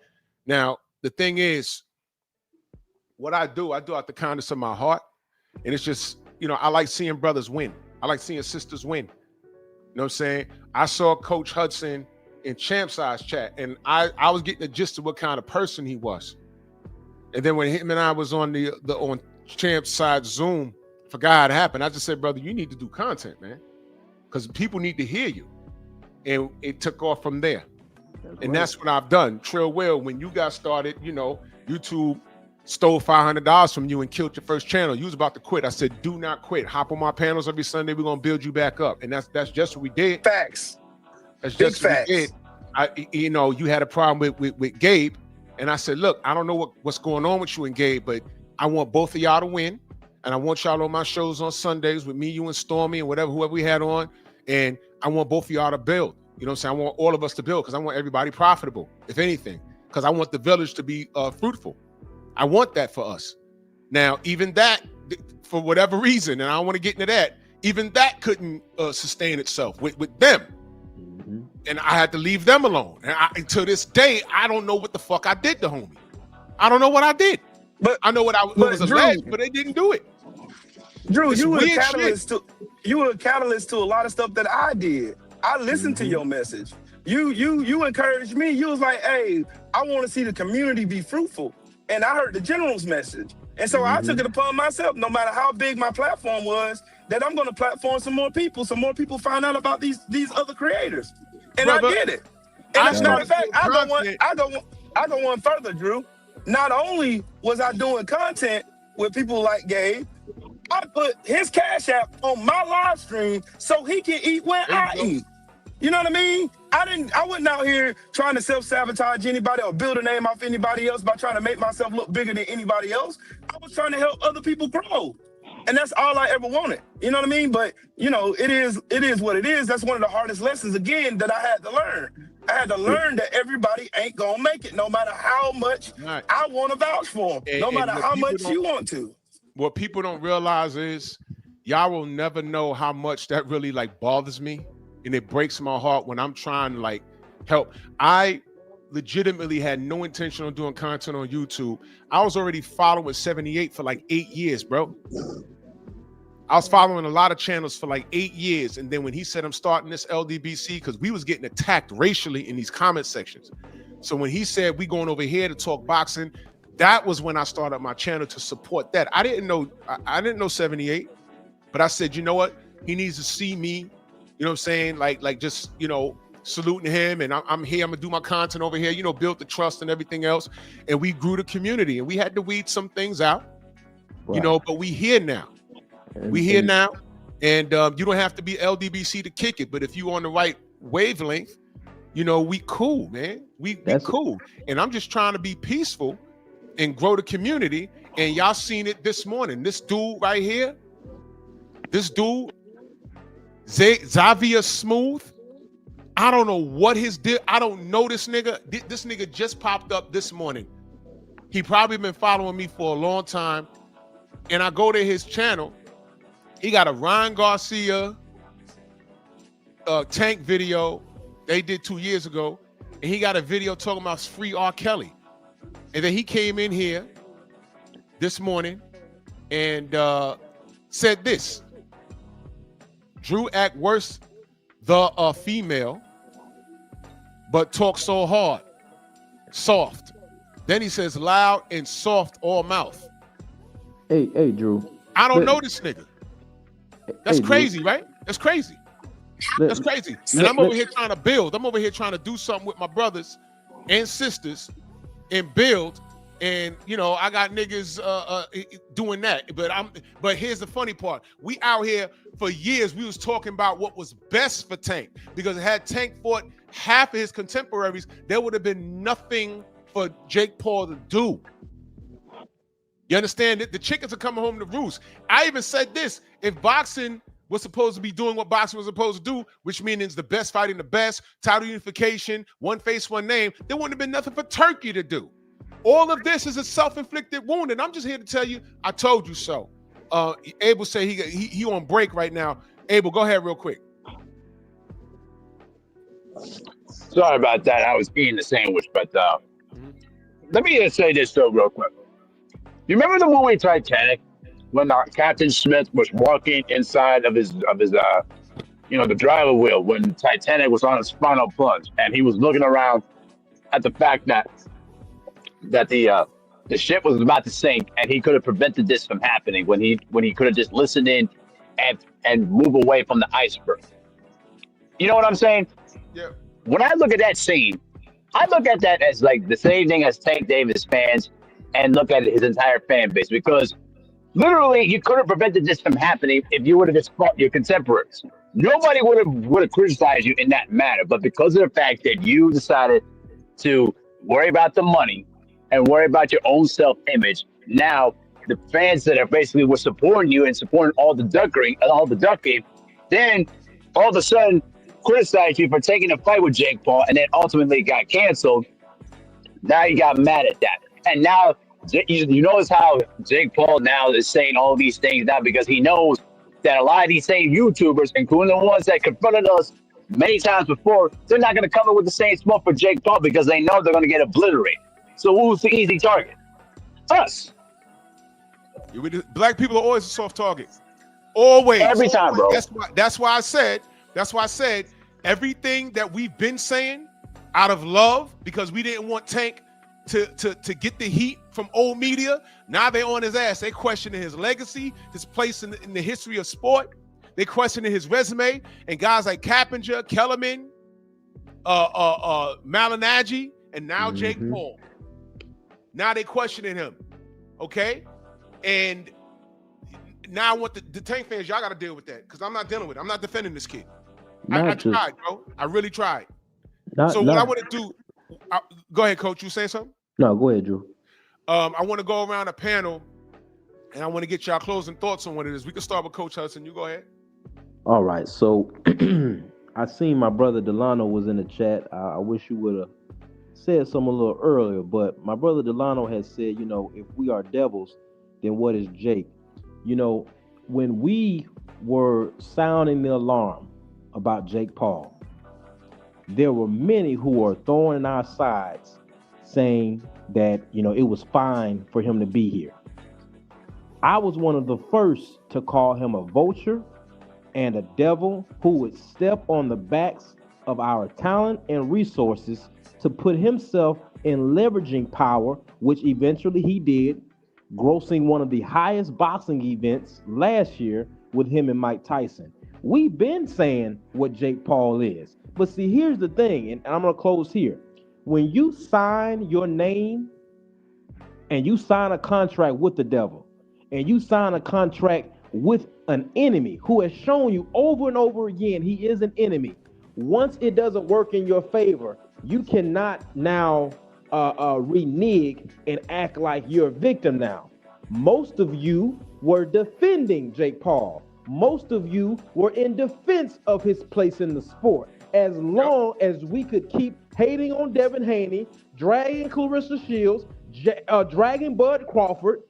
Now, the thing is, what I do out the kindness of my heart. And it's just, I like seeing brothers win. I like seeing sisters win. You know what I'm saying? I saw Coach Hudson in Champ Size chat, and I was getting the gist of what kind of person he was. And then when him and I was on on Champ Size Zoom, forgot how it happened. I just said, brother, you need to do content, man, because people need to hear you. And it took off from there. That's what I've done. Trill Will, when you got started, YouTube stole $500 from you and killed your first channel. You was about to quit. I said, do not quit. Hop on my panels every Sunday. We're gonna build you back up. And that's just what we did. Facts. That's just what we did. You had a problem with Gabe, and I said, look, I don't know what's going on with you and Gabe, but I want both of y'all to win, and I want y'all on my shows on Sundays with me, you, and Stormy, and whoever we had on, and I want both of y'all to build. You know what I'm saying? I want all of us to build because I want everybody profitable, if anything, because I want the village to be fruitful. I want that for us. Now, even that, for whatever reason, and I don't want to get into that, even that couldn't sustain itself with them. And I had to leave them alone. And to this day, I don't know what the fuck I did to homie. I don't know what I did. But I know what was alleged, but they didn't do it. Drew, It's you were a weird catalyst to a lot of stuff that I did. I listened to your message. You encouraged me. You was like, hey, I want to see the community be fruitful. And I heard the general's message. And so I took it upon myself, no matter how big my platform was, that I'm going to platform some more people so more people find out about these other creators. And brother, I did it. And as a matter of fact, I go one further, Drew. Not only was I doing content with people like Gabe, I put his Cash App on my live stream so he can eat when I eat. You know what I mean? I wasn't out here trying to self-sabotage anybody or build a name off anybody else by trying to make myself look bigger than anybody else. I was trying to help other people grow. And that's all I ever wanted. You know what I mean? But, it is what it is. That's one of the hardest lessons, again, that I had to learn. I had to learn that everybody ain't going to make it, no matter how much I want to vouch for them, no matter how much you want to. What people don't realize is y'all will never know how much that really bothers me. And it breaks my heart when I'm trying to help. I legitimately had no intention on doing content on YouTube. I was already following 78 for 8 years, bro. I was following a lot of channels for 8 years. And then when he said I'm starting this LDBC, because we was getting attacked racially in these comment sections. So when he said we going over here to talk boxing, that was when I started my channel to support that. I didn't know 78, but I said, you know what? He needs to see me. You know what I'm saying? Just, saluting him, and I'm here. I'm gonna do my content over here, build the trust and everything else. And we grew the community, and we had to weed some things out, but we here now. We here now, and you don't have to be LDBC to kick it. But if you on the right wavelength, we cool, man. We cool. And I'm just trying to be peaceful and grow the community. And y'all seen it this morning. This dude right here, Xavier Smooth, I don't know what his deal. I don't know this nigga. This nigga just popped up this morning. He probably been following me for a long time. And I go to his channel. He got a Ryan Garcia, Tank video they did 2 years ago, and he got a video talking about free R. Kelly. And then he came in here this morning and said this: Drew act worse the female, but talk so hard, soft. Then he says loud and soft all mouth. Hey, Drew. I don't know this nigga. That's Drew. crazy, right? That's crazy. That's crazy. And I'm over here trying to build. I'm over here trying to do something with my brothers and sisters and build. And you know, I got niggas doing that. But here's the funny part. We out here for years, we was talking about what was best for Tank. Because had Tank fought half of his contemporaries, there would have been nothing for Jake Paul to do. You understand? The chickens are coming home to roost. I even said this: if boxing was supposed to be doing what boxing was supposed to do, which means the best fighting the best, title unification, one face, one name, there wouldn't have been nothing for Turkey to do. All of this is a self-inflicted wound, and I'm just here to tell you, I told you so. Abel said he on break right now. Abel, go ahead real quick. Sorry about that. I was eating the sandwich, but let me just say this though, real quick. You remember the movie Titanic when Captain Smith was walking inside of his the driver wheel when Titanic was on its final plunge, and he was looking around at the fact that the ship was about to sink, and he could have prevented this from happening when he could have just listened in and move away from the iceberg. You know what I'm saying? Yeah. When I look at that scene, I look at that as like the same thing as Tank Davis fans, and look at his entire fan base, because literally you could have prevented this from happening if you would have just fought your contemporaries. Nobody would have criticized you in that manner, but because of the fact that you decided to worry about the money and worry about your own self-image, now the fans that are basically were supporting you and supporting all the ducking, then all of a sudden criticize you for taking a fight with Jake Paul, and then ultimately got canceled. Now you got mad at that, and now you notice how Jake Paul now is saying all these things now because he knows that a lot of these same YouTubers, including the ones that confronted us many times before, they're not going to come up with the same smoke for Jake Paul because they know they're going to get obliterated. So who's the easy target? Us. Black people are always a soft target. Always. Every time, bro. That's why I said everything that we've been saying out of love, because we didn't want Tank to get the heat from old media. Now they on his ass. They questioning his legacy, his place in the history of sport. They questioning his resume, and guys like Cappinger, Kellerman, Malignaggi, and now Jake Paul. Now they questioning him, okay? And now I want the Tank fans, y'all got to deal with that, because I'm not dealing with it. I'm not defending this kid. I tried, bro. I really tried. What I want to do, go ahead, Coach. You say something? No, go ahead, Drew. I want to go around a panel, and I want to get y'all closing thoughts on what it is. We can start with Coach Hudson. You go ahead. All right, so I seen my brother Delano was in the chat. I wish you would have said something a little earlier, but my brother Delano has said, if we are devils, then what is Jake? When we were sounding the alarm about Jake Paul, there were many who were throwing in our sides saying that, it was fine for him to be here. I was one of the first to call him a vulture and a devil who would step on the backs of our talent and resources to put himself in leveraging power, which eventually he did, grossing one of the highest boxing events last year with him and Mike Tyson. We've been saying what Jake Paul is. But see, here's the thing, and I'm going to close here. When you sign your name and you sign a contract with the devil, and you sign a contract with an enemy who has shown you over and over again he is an enemy, once it doesn't work in your favor, you cannot now renege and act like you're a victim now. Most of you were defending Jake Paul. Most of you were in defense of his place in the sport. As long as we could keep hating on Devin Haney, dragging Clarissa Shields, dragging Bud Crawford,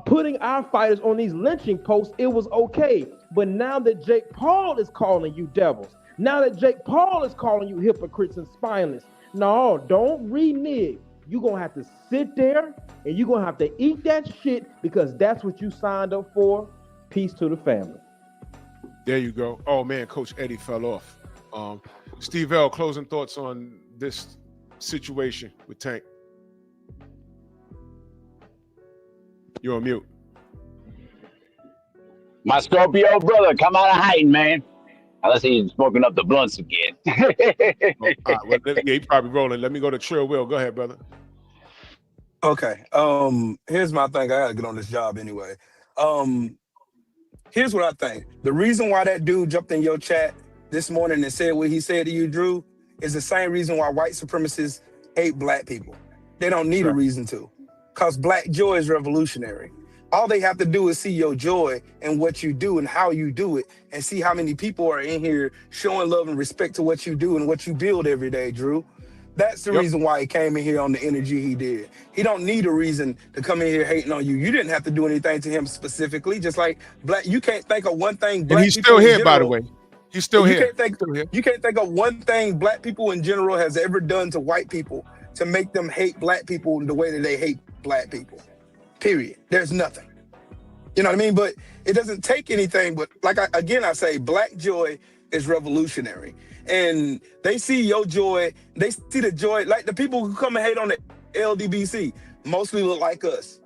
putting our fighters on these lynching posts, it was okay. But now that Jake Paul is calling you devils, Now that Jake Paul is calling you hypocrites and spineless, no, don't renege. You're going to have to sit there and you're going to have to eat that shit because that's what you signed up for. Peace to the family. There you go. Oh, man, Coach Eddie fell off. Steve L., closing thoughts on this situation with Tank. You're on mute. My Scorpio brother, come out of hiding, man. Unless he's smoking up the blunts again. He probably rolling. Let me go to Trill Will. Go ahead, brother. Okay. Here's my thing. I gotta get on this job anyway. Here's what I think. The reason why that dude jumped in your chat this morning and said what he said to you, Drew, is the same reason why white supremacists hate black people. They don't need a reason to. Because black joy is revolutionary. All they have to do is see your joy and what you do and how you do it, and see how many people are in here showing love and respect to what you do and what you build every day, Drew. That's the reason why he came in here on the energy he did. He don't need a reason to come in here hating on you. You didn't have to do anything to him specifically. Just like black, you can't think of one thing. Black And he's still here, by the way. He's still here. You can't think of one thing black people in general has ever done to white people to make them hate black people in the way that they hate black people. Period. There's nothing. You know what I mean? But it doesn't take anything. But like I say, black joy is revolutionary. And they see your joy. They see the joy. Like the people who come and hate on the LDBC mostly look like us.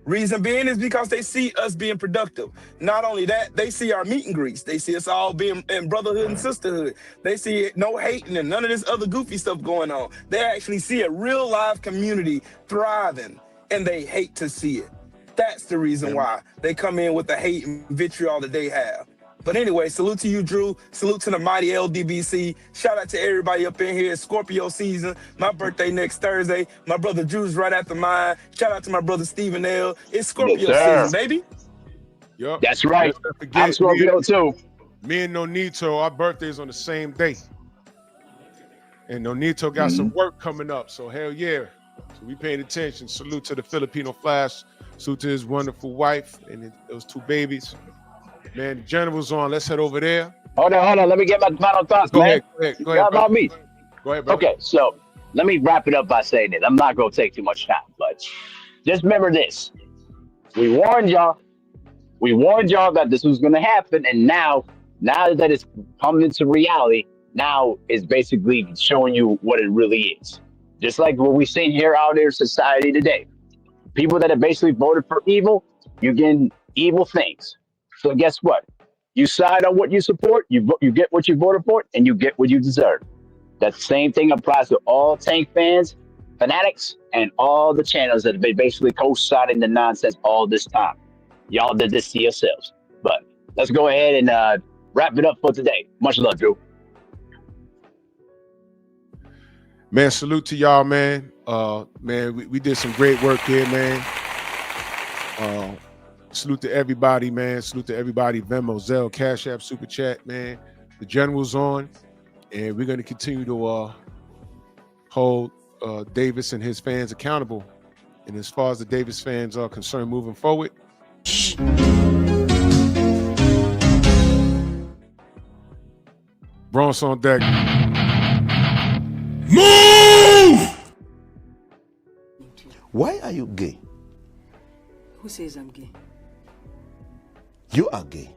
Reason being is because they see us being productive. Not only that, they see our meet and greets. They see us all being in brotherhood and sisterhood. They see no hating and none of this other goofy stuff going on. They actually see a real live community thriving, and they hate to see it. That's the reason why they come in with the hate and vitriol that they have. But anyway, salute to you, Drew. Salute to the mighty LDBC. Shout out to everybody up in here. It's Scorpio season. My birthday next Thursday. My brother Drew's right after mine. Shout out to my brother Stephen L. It's Scorpio season, baby. Yup. That's right. I'm Scorpio too. Me and Nonito, our birthdays on the same day. And Nonito got some work coming up. So hell yeah. So we paying attention. Salute to the Filipino Flash. Salute to his wonderful wife and those two babies. Man, the general's on. Let's head over there. Hold on. Let me get my final thoughts, Go man. ahead. How about me? Go ahead, bro. Okay, so let me wrap it up by saying this. I'm not going to take too much time, but just remember this. We warned y'all. We warned y'all that this was going to happen, and now that it's come into reality, now it's basically showing you what it really is. Just like what we've seen here out in society today. People that have basically voted for evil, you're getting evil things. So guess what? You side on what you support, you get what you voted for, and you get what you deserve. That same thing applies to all Tank fans, fanatics, and all the channels that have been basically co-signing the nonsense all this time. Y'all did this to yourselves. But let's go ahead and wrap it up for today. Much love, Drew. Man, salute to y'all, man. Man, we did some great work here, man. Salute to everybody, man. Salute to everybody. Venmo, Zelle, Cash App, Super Chat, man. The general's on, and we're going to continue to hold Davis and his fans accountable. And as far as the Davis fans are concerned moving forward, Bronx on deck. Move! Why are you gay? Who says I'm gay? You are gay.